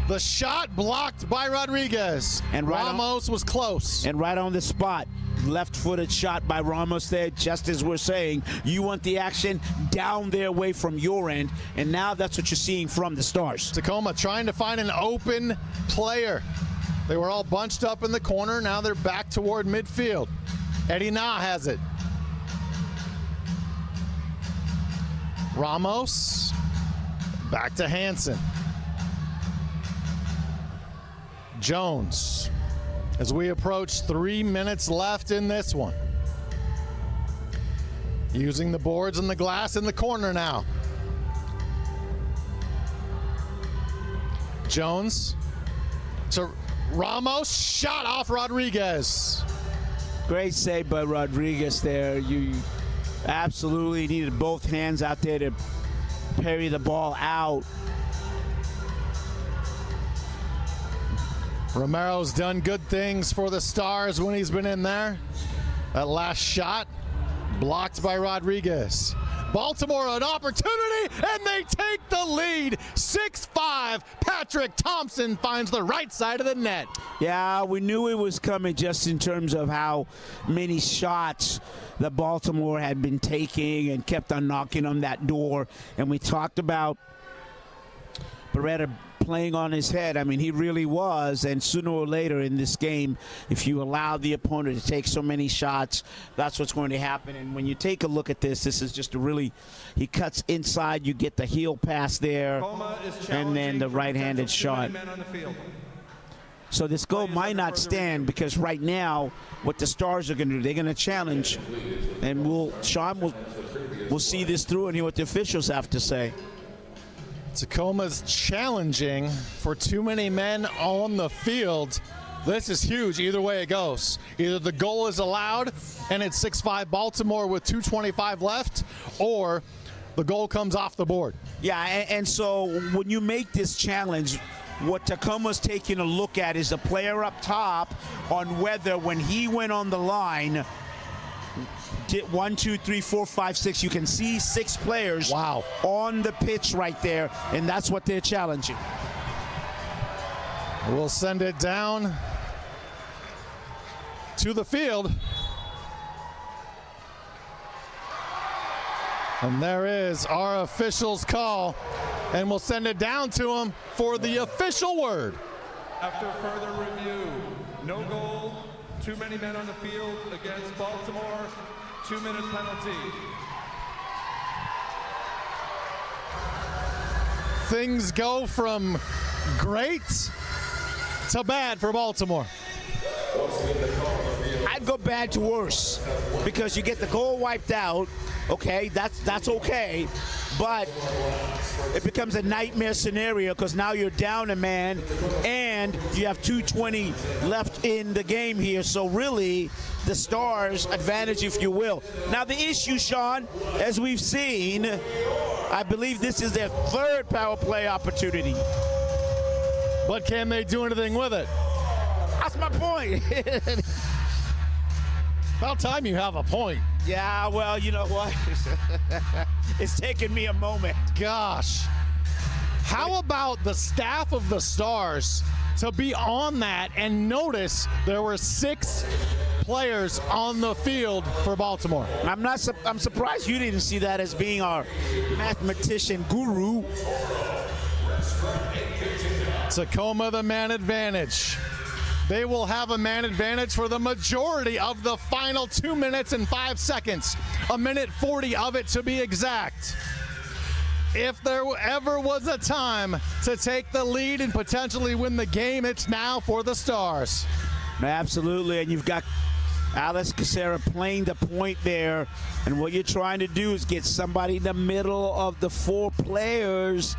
The shot blocked by Rodriguez. And Ramos was close. And right on the spot. Left-footed shot by Ramos there, just as we're saying. You want the action down there away from your end, and now that's what you're seeing from the Stars. Tacoma trying to find an open player. They were all bunched up in the corner. Now they're back toward midfield. Eddie Na has it. Ramos. Back to Hansen. Jones. as we approach 3 minutes left in this one. Using the boards and the glass in the corner now. Jones to Ramos, shot off Rodriguez. Great save by Rodriguez there. You absolutely needed both hands out there to parry the ball out. Romero's done good things for the Stars when he's been in there. That last shot blocked by Rodriguez. Baltimore an opportunity, and they take the lead. 6-5. Patrick Thompson finds the right side of the net. Yeah, we knew it was coming just in terms of how many shots that Baltimore had been taking and kept on knocking on that door. And we talked about Beretta playing on his head. I mean, he really was. And sooner or later in this game, if you allow the opponent to take so many shots, that's what's going to happen. And when you take a look at this, this is just a really, he cuts inside, you get the heel pass there, and then the right-handed shot. So this goal might not stand, because right now, what the Stars are going to do, they're going to challenge, and Sean will see this through and hear what the officials have to say. Tacoma's challenging for too many men on the field. This is huge either way it goes. Either the goal is allowed and it's 6-5 Baltimore with 2:25 left, or the goal comes off the board. Yeah, and so when you make this challenge, what Tacoma's taking a look at is the player up top on whether when he went on the line, 1, 2, 3, 4, 5, 6. You can see 6 players on the pitch right there, and that's what they're challenging. We'll send it down to the field. And there is our official's call, and we'll send it down to him for the official word. After further review, no goal, too many men on the field against Baltimore. 2-minute penalty. Things go from great to bad for Baltimore. I'd go bad to worse, because you get the goal wiped out. Okay, that's okay, but it becomes a nightmare scenario, because now you're down a man and you have 2:20 left in the game here. So really, the Stars' advantage, if you will. Now the issue, Sean, as we've seen, I believe this is their 3rd power play opportunity. But can they do anything with it? That's my point. About time you have a point. Yeah, well, you know what? It's taken me a moment. Gosh. How about the staff of the Stars to be on that and notice there were 6 players on the field for Baltimore? I'm surprised you didn't see that as being our mathematician guru. Tacoma the man advantage. They will have a man advantage for the majority of the final 2 minutes and 5 seconds. 1:40 of it to be exact. If there ever was a time to take the lead and potentially win the game, it's now for the Stars. Absolutely, and you've got Alex Casera playing the point there, and what you're trying to do is get somebody in the middle of the 4 players,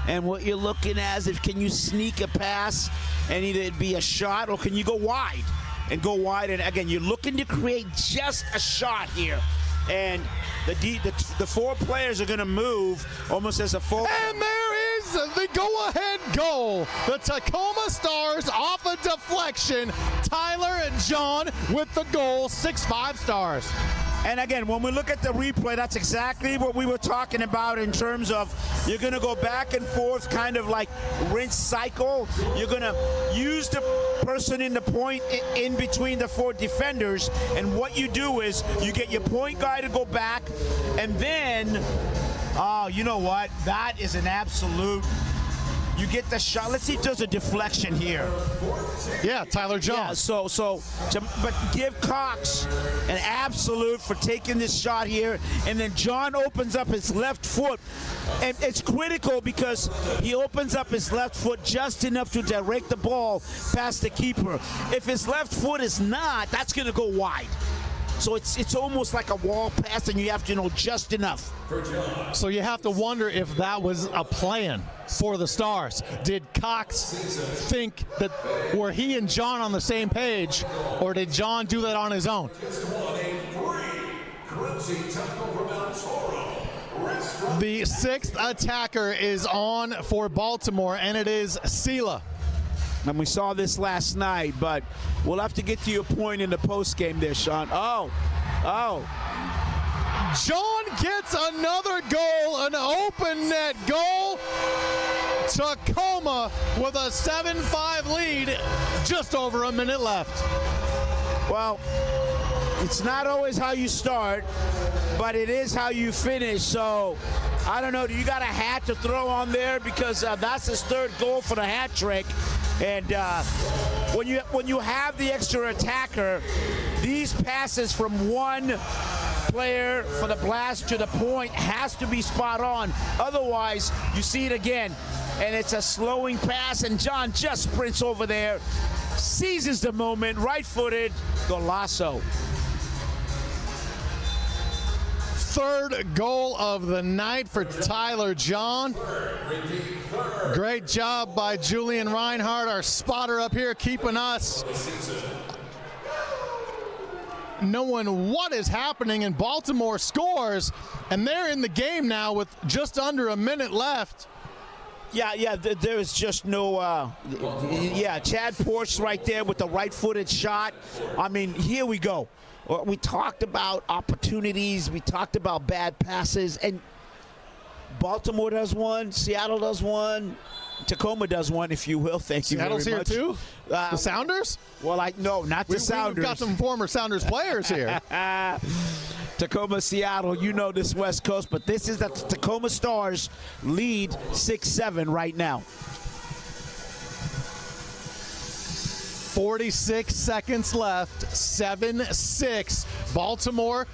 and what you're looking at is, if can you sneak a pass and either it be a shot, or can you go wide? And go wide, and again, you're looking to create just a shot here. And the 4 players are going to move almost as a full. And there is the go-ahead goal. The Tacoma Stars off a deflection. Tyler and John with the goal. 6-5 Stars. And again, when we look at the replay, that's exactly what we were talking about in terms of you're going to go back and forth, kind of like rinse cycle. You're going to use the person in the point in between the 4 defenders, and what you do is you get your point guy to go back, and then, oh, you know what? That is an absolute You get the shot. Let's see if there's a deflection here. Yeah, Tyler John. Yeah, but give Cox an absolute for taking this shot here, and then John opens up his left foot, and it's critical because he opens up his left foot just enough to direct the ball past the keeper. If his left foot is not, that's going to go wide. So it's almost like a wall pass, and you have to know just enough. So you have to wonder if that was a plan for the Stars. Did Cox think that were he and John on the same page, or did John do that on his own? The sixth attacker is on for Baltimore, and it is Sela. And we saw this last night, but we'll have to get to your point in the postgame there, Sean. Oh. John gets another goal, an open net goal. Tacoma with a 7-5 lead, just over a minute left. Well, it's not always how you start, but it is how you finish. So, I don't know, do you got a hat to throw on there? Because that's his third goal for the hat trick. And when you have the extra attacker, these passes from one player for the blast to the point has to be spot on. Otherwise, you see it again, and it's a slowing pass, and John just sprints over there, seizes the moment, right-footed, golazo. Third goal of the night for Tyler John. Great job by Julian Reinhardt, our spotter up here, keeping us knowing what is happening. And Baltimore scores, and they're in the game now with just under a minute left. Yeah, there is just no, Chad Porsche right there with the right-footed shot. I mean, here we go. We talked about opportunities. We talked about bad passes. And Baltimore does one. Seattle does one. Tacoma does one, if you will. Thank you very much. Seattle's here too? The Sounders? Well, no, not the Sounders. We've got some former Sounders players here. Tacoma, Seattle, you know this West Coast, but this is the Tacoma Stars lead 6-7 right now. 46 seconds left, 7-6. Baltimore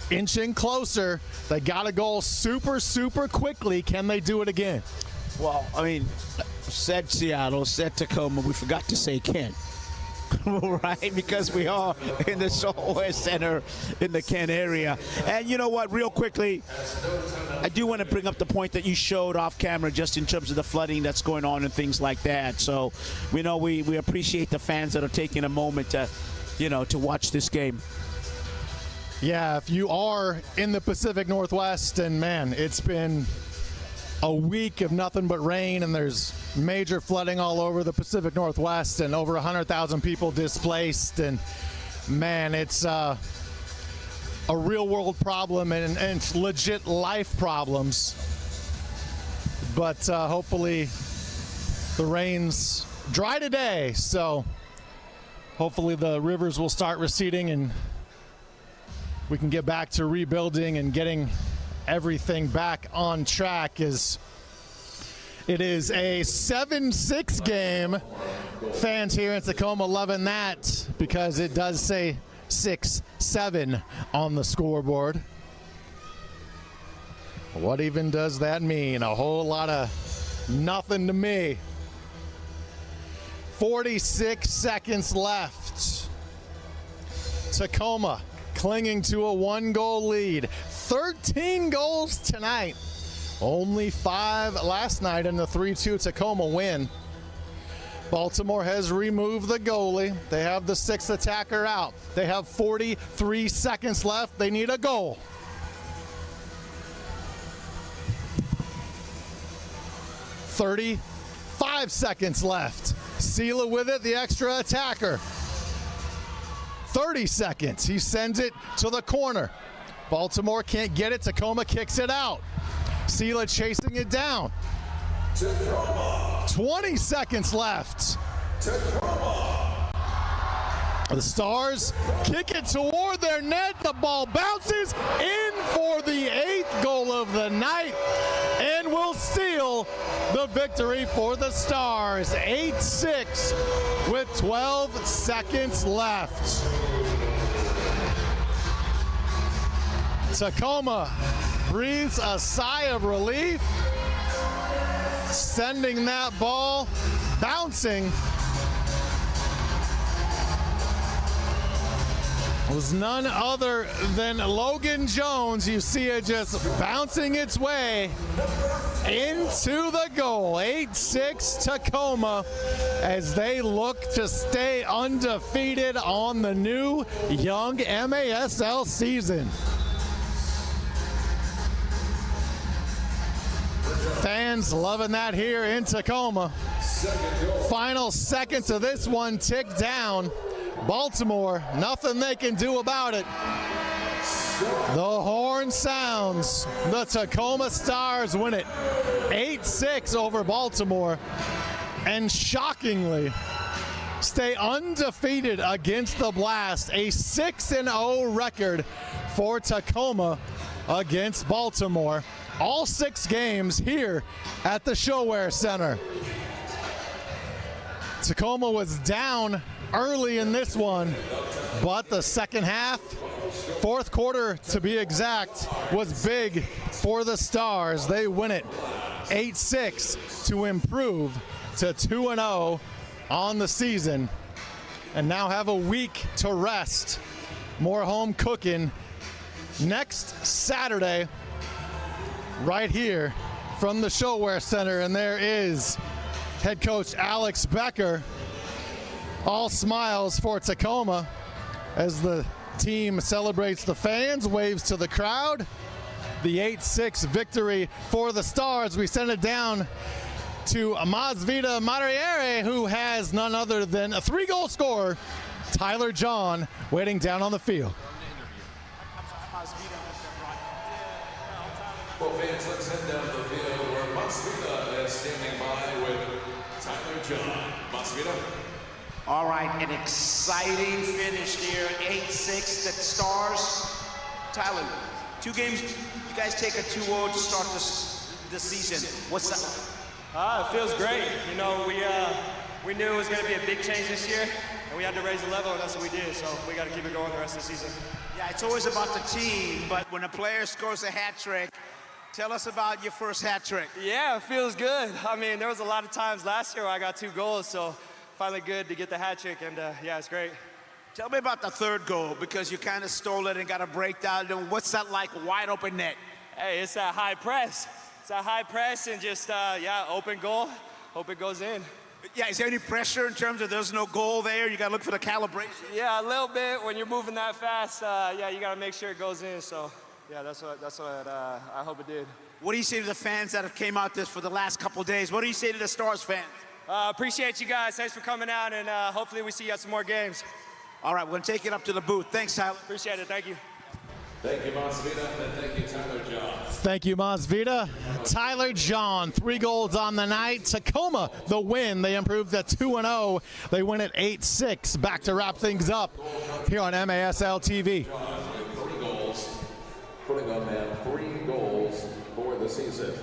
inching closer. They got a goal super quickly. Can they do it again? Well, I mean, said Seattle, said Tacoma. We forgot to say Kent. Right, because we are in the Saltwater Center in the Kent area. And you know what, real quickly, I do want to bring up the point that you showed off camera just in terms of the flooding that's going on and things like that. So we know we appreciate the fans that are taking a moment to, to watch this game. Yeah, if you are in the Pacific Northwest, and man, it's been a week of nothing but rain, and there's major flooding all over the Pacific Northwest, and over 100,000 people displaced. And man, it's a real world problem, and it's legit life problems. But hopefully the rains dry today, so hopefully the rivers will start receding and we can get back to rebuilding and getting everything back on track. As it is a 7-6 game. Fans here in Tacoma loving that because it does say 6-7 on the scoreboard. What even does that mean? A whole lot of nothing to me. 46 seconds left. Tacoma clinging to a 1-goal lead. 13 goals tonight. Only 5 last night in the 3-2 Tacoma win. Baltimore has removed the goalie. They have the 6th attacker out. They have 43 seconds left. They need a goal. "35 seconds left. Sela with it, the extra attacker. 30 seconds. He sends it to the corner. Baltimore can't get it. Tacoma kicks it out. Sela chasing it down. Tacoma. 20 seconds left. Tacoma. The Stars kick it toward their net. The ball bounces in for the 8th goal of the night. And and will steal the victory for the Stars. 8-6 with 12 seconds left. Tacoma breathes a sigh of relief, sending that ball bouncing. It was none other than Logan Jones. You see it just bouncing its way into the goal. 8-6 Tacoma as they look to stay undefeated on the new young MASL season. Fans loving that here in Tacoma. Final seconds of this one tick down. Baltimore, nothing they can do about it. The horn sounds. The Tacoma Stars win it 8-6 over Baltimore, and shockingly stay undefeated against the Blast. A 6-0 record for Tacoma against Baltimore. All 6 games here at the ShoWare Center. Tacoma was down early in this one, but the second half, fourth quarter to be exact, was big for the Stars. They win it 8-6 to improve to 2-0 on the season, and now have a week to rest. More home cooking next Saturday right here from the ShoWare Center, and there is head coach Alex Becker. All smiles for Tacoma as the team celebrates the fans, waves to the crowd. The 8-6 victory for the Stars. We send it down to Masvita Madariere, who has none other than a 3-goal scorer, Tyler John, waiting down on the field. Well, fans, let's head down the field where Masvita is standing by with Tyler John. Masvita. All right, an exciting finish here, 8-6 the Stars. Tyler, 2 games, you guys take a 2-0 to start this season. What's that? It feels great. You know, we knew it was going to be a big change this year, and we had to raise the level, and that's what we did. So we got to keep it going the rest of the season. Yeah, it's always about the team, but when a player scores a hat trick, tell us about your first hat trick. Yeah, it feels good. I mean, there was a lot of times last year where I got 2 goals, so finally good to get the hat trick, and yeah, it's great. Tell me about the 3rd goal, because you kind of stole it and got a breakdown. What's that like, wide open net? Hey, it's that high press. It's that high press and just, yeah, open goal. Hope it goes in. Yeah, is there any pressure in terms of there's no goal there? You got to look for the calibration? Yeah, a little bit. When you're moving that fast, yeah, you got to make sure it goes in. So, yeah, that's what I hope it did. What do you say to the fans that have came out this for the last couple of days? What do you say to the Stars fans? Appreciate you guys. Thanks for coming out, and hopefully we see you at some more games. All right, we're going to take it up to the booth. Thanks, Tyler. Appreciate it. Thank you. Thank you, Masvita, and thank you, Tyler John. Thank you, Masvita. Tyler John, 3 goals on the night. Tacoma, the win. They improved to 2-0. They win at 8-6. Back to wrap things up here on MASL TV. John with 3 goals, putting on that 3 goals for the season.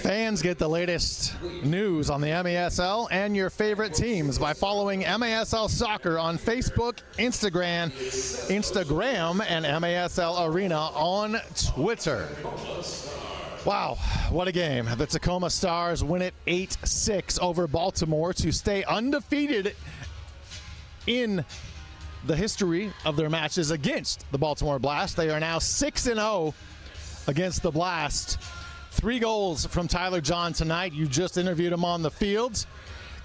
Fans get the latest news on the MASL and your favorite teams by following MASL Soccer on Facebook, Instagram, and MASL Arena on Twitter. Wow, what a game. The Tacoma Stars win it 8-6 over Baltimore to stay undefeated in the history of their matches against the Baltimore Blast. They are now 6-0 against the Blast. 3 goals from Tyler John tonight. You just interviewed him on the field.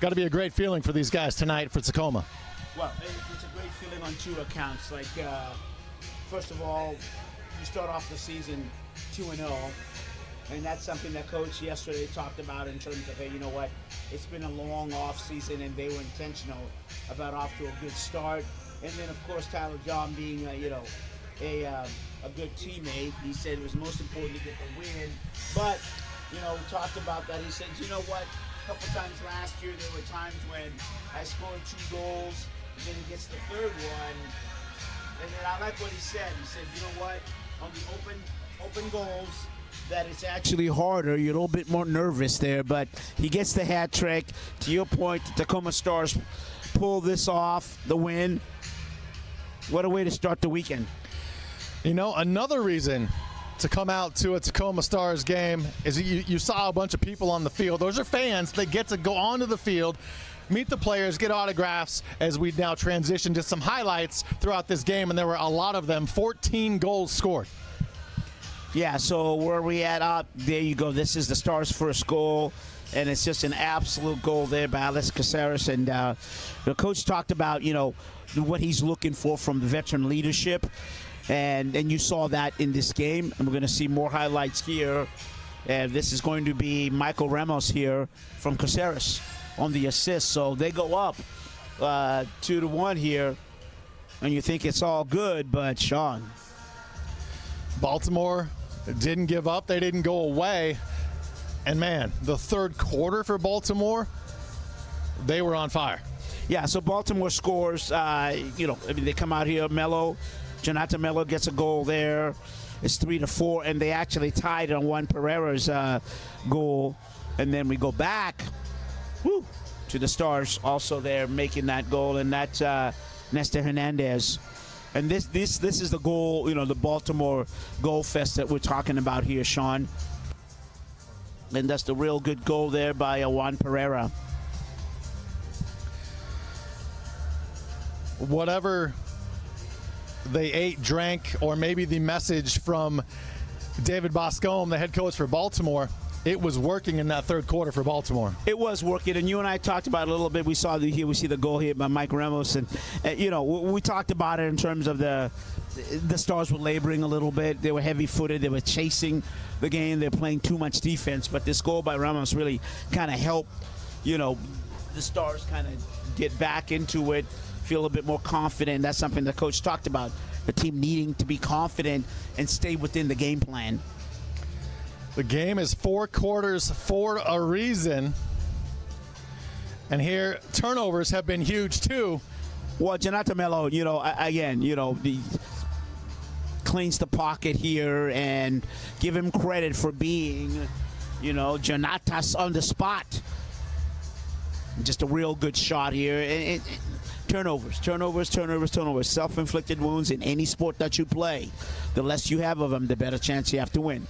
Got to be a great feeling for these guys tonight for Tacoma. Well, it's a great feeling on 2 accounts. Like, first of all, you start off the season 2-0, and that's something that Coach yesterday talked about in terms of, hey, you know what, it's been a long off season, and they were intentional about off to a good start. And then, of course, Tyler John being, a good teammate. He said it was most important to get the win. But, we talked about that. He said, you know what, a couple times last year there were times when I scored 2 goals, and then he gets the 3rd one. And then I like what he said. He said, you know what, on the open goals, that it's actually harder. You're a little bit more nervous there, but he gets the hat trick. To your point, the Tacoma Stars pull this off, the win. What a way to start the weekend. Another reason to come out to a Tacoma Stars game is you saw a bunch of people on the field. Those are fans. They get to go onto the field, meet the players, get autographs as we now transition to some highlights throughout this game, and there were a lot of them. 14 goals scored. Yeah, so where are we at? There you go. This is the Stars' first goal, and it's just an absolute goal there by Alex Caceres. And the coach talked about, what he's looking for from the veteran leadership. And you saw that in this game, and we're going to see more highlights here. And this is going to be Michael Ramos here from Caceres on the assist. So they go up 2-1 here, and you think it's all good, but Sean. Baltimore didn't give up. They didn't go away. And, man, the 3rd quarter for Baltimore, they were on fire. Yeah, so Baltimore scores, they come out here, Jonathan Mello gets a goal there. It's 3-4, and they actually tied on Juan Pereira's goal. And then we go back to the Stars also there making that goal, and that's Nestor Hernandez. And this is the goal, the Baltimore goal fest that we're talking about here, Sean. And that's the real good goal there by Juan Pereira. Whatever they ate, drank, or maybe the message from David Boscombe, the head coach for Baltimore, it was working in that 3rd quarter for Baltimore. It was working, and you and I talked about it a little bit. We saw we see the goal here by Mike Ramos, and we talked about it in terms of the Stars were laboring a little bit. They were heavy-footed. They were chasing the game. They're playing too much defense, but this goal by Ramos really kind of helped, the Stars kind of get back into it, feel a bit more confident. That's something the coach talked about, the team needing to be confident and stay within the game plan. The game is 4 quarters for a reason. And here, turnovers have been huge, too. Well, Jonathan Mello, he cleans the pocket here, and give him credit for being, Jonatas on the spot. Just a real good shot here. And turnovers. Self-inflicted wounds in any sport that you play. The less you have of them, the better chance you have to win.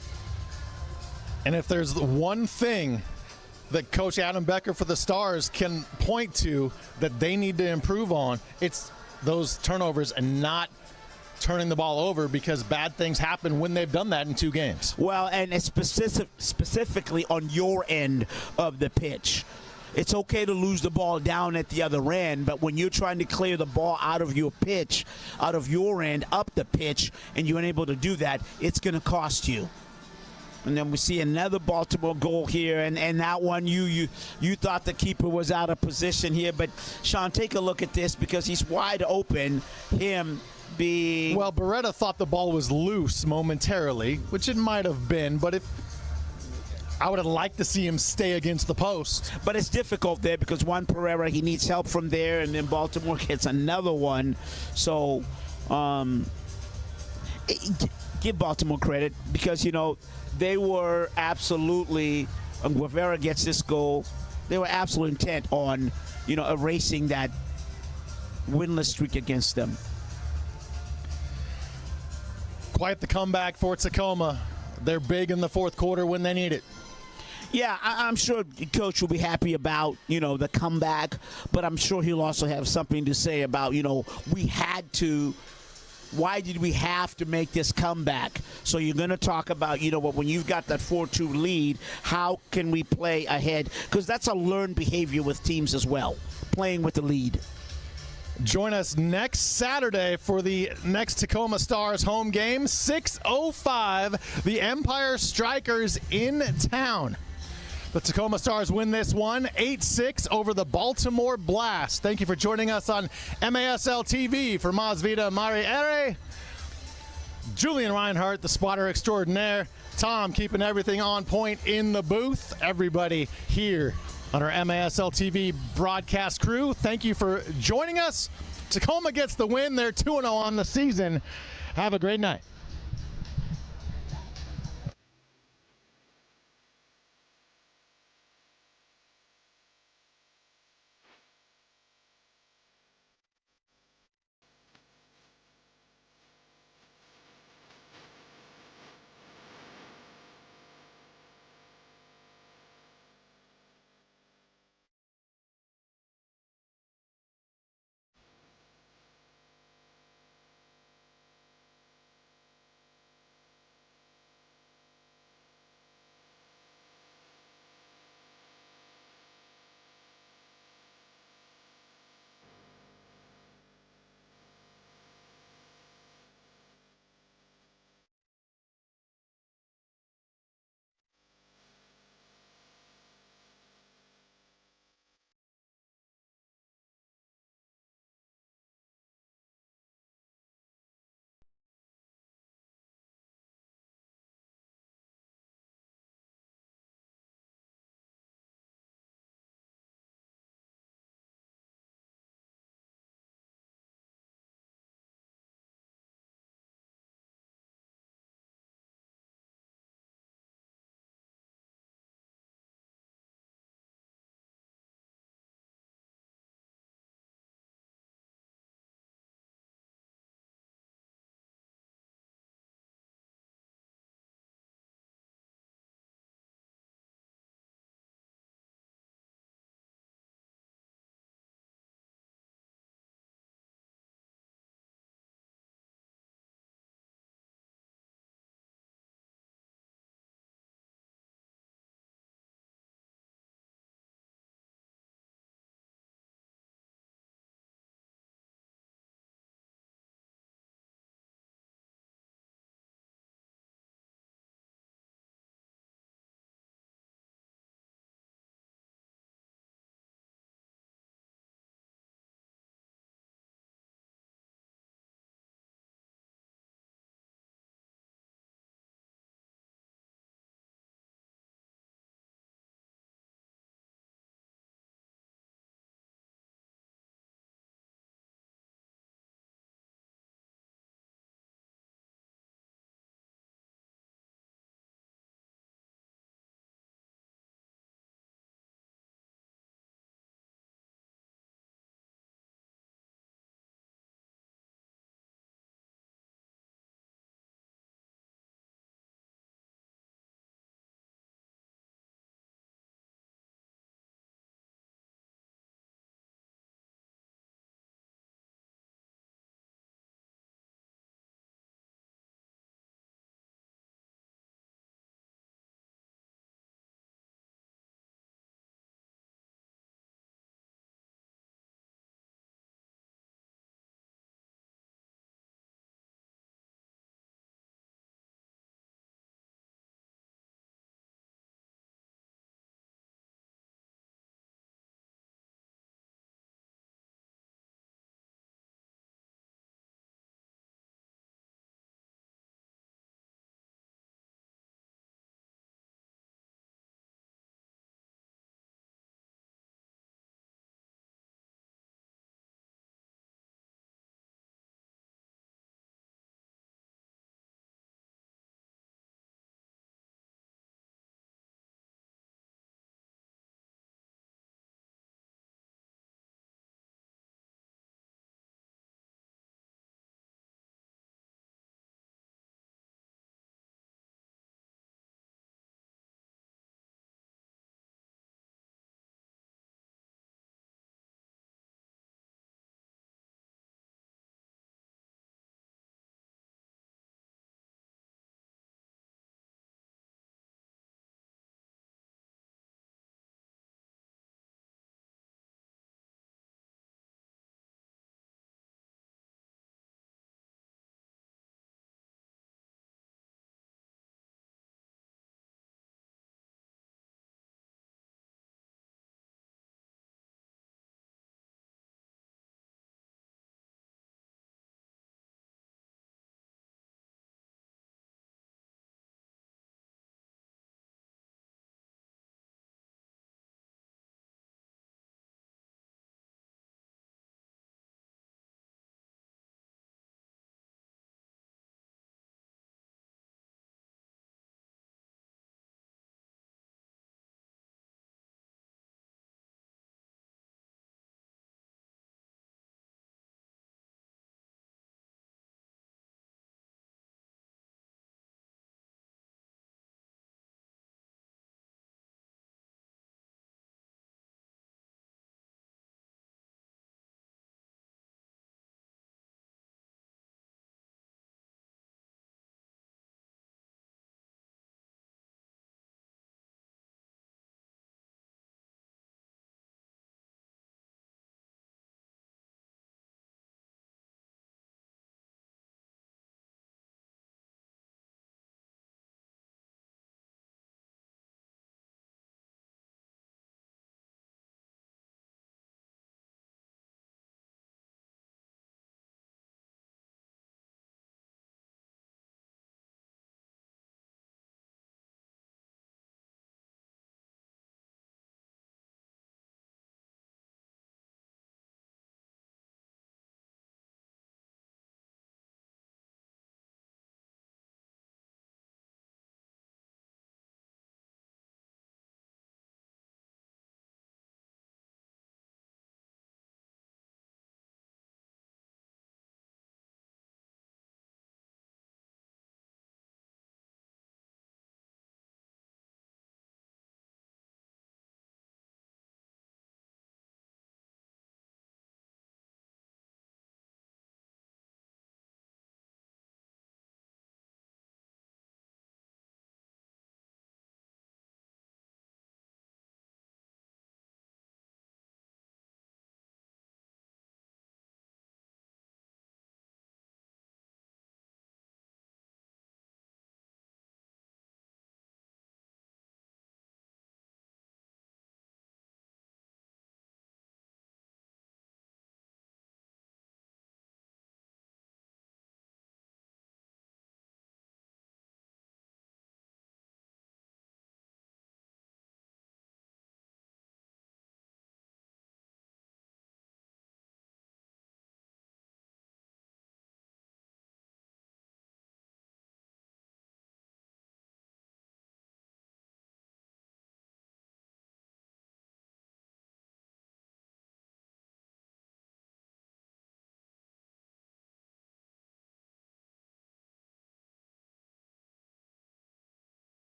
And if there's one thing that Coach Adam Becker for the Stars can point to that they need to improve on, it's those turnovers and not turning the ball over, because bad things happen when they've done that in 2 games. Well, and it's specifically on your end of the pitch. It's okay to lose the ball down at the other end, but when you're trying to clear the ball out of your pitch, out of your end, up the pitch, and you're unable to do that, it's going to cost you. And then we see another Baltimore goal here, and that one you thought the keeper was out of position here, but Sean, take a look at this, because he's wide open. Him being Beretta thought the ball was loose momentarily, which it might have been, but I would have liked to see him stay against the post. But it's difficult there because Juan Pereira, he needs help from there, and then Baltimore gets another one. So give Baltimore credit because, they were absolutely, Guevara gets this goal, they were absolutely intent on, erasing that winless streak against them. Quite the comeback for Tacoma. They're big in the fourth quarter when they need it. Yeah, I'm sure Coach will be happy about, the comeback, but I'm sure he'll also have something to say about, why did we have to make this comeback? So you're going to talk about, when you've got that 4-2 lead, how can we play ahead? Because that's a learned behavior with teams as well, playing with the lead. Join us next Saturday for the next Tacoma Stars home game, 6:05. The Empire Strikers in town. The Tacoma Stars win this one, 8-6 over the Baltimore Blast. Thank you for joining us on MASL TV. For Masvita Mariere, Julian Reinhart, the spotter extraordinaire, Tom keeping everything on point in the booth. Everybody here on our MASL TV broadcast crew, thank you for joining us. Tacoma gets the win. They're 2-0 on the season. Have a great night.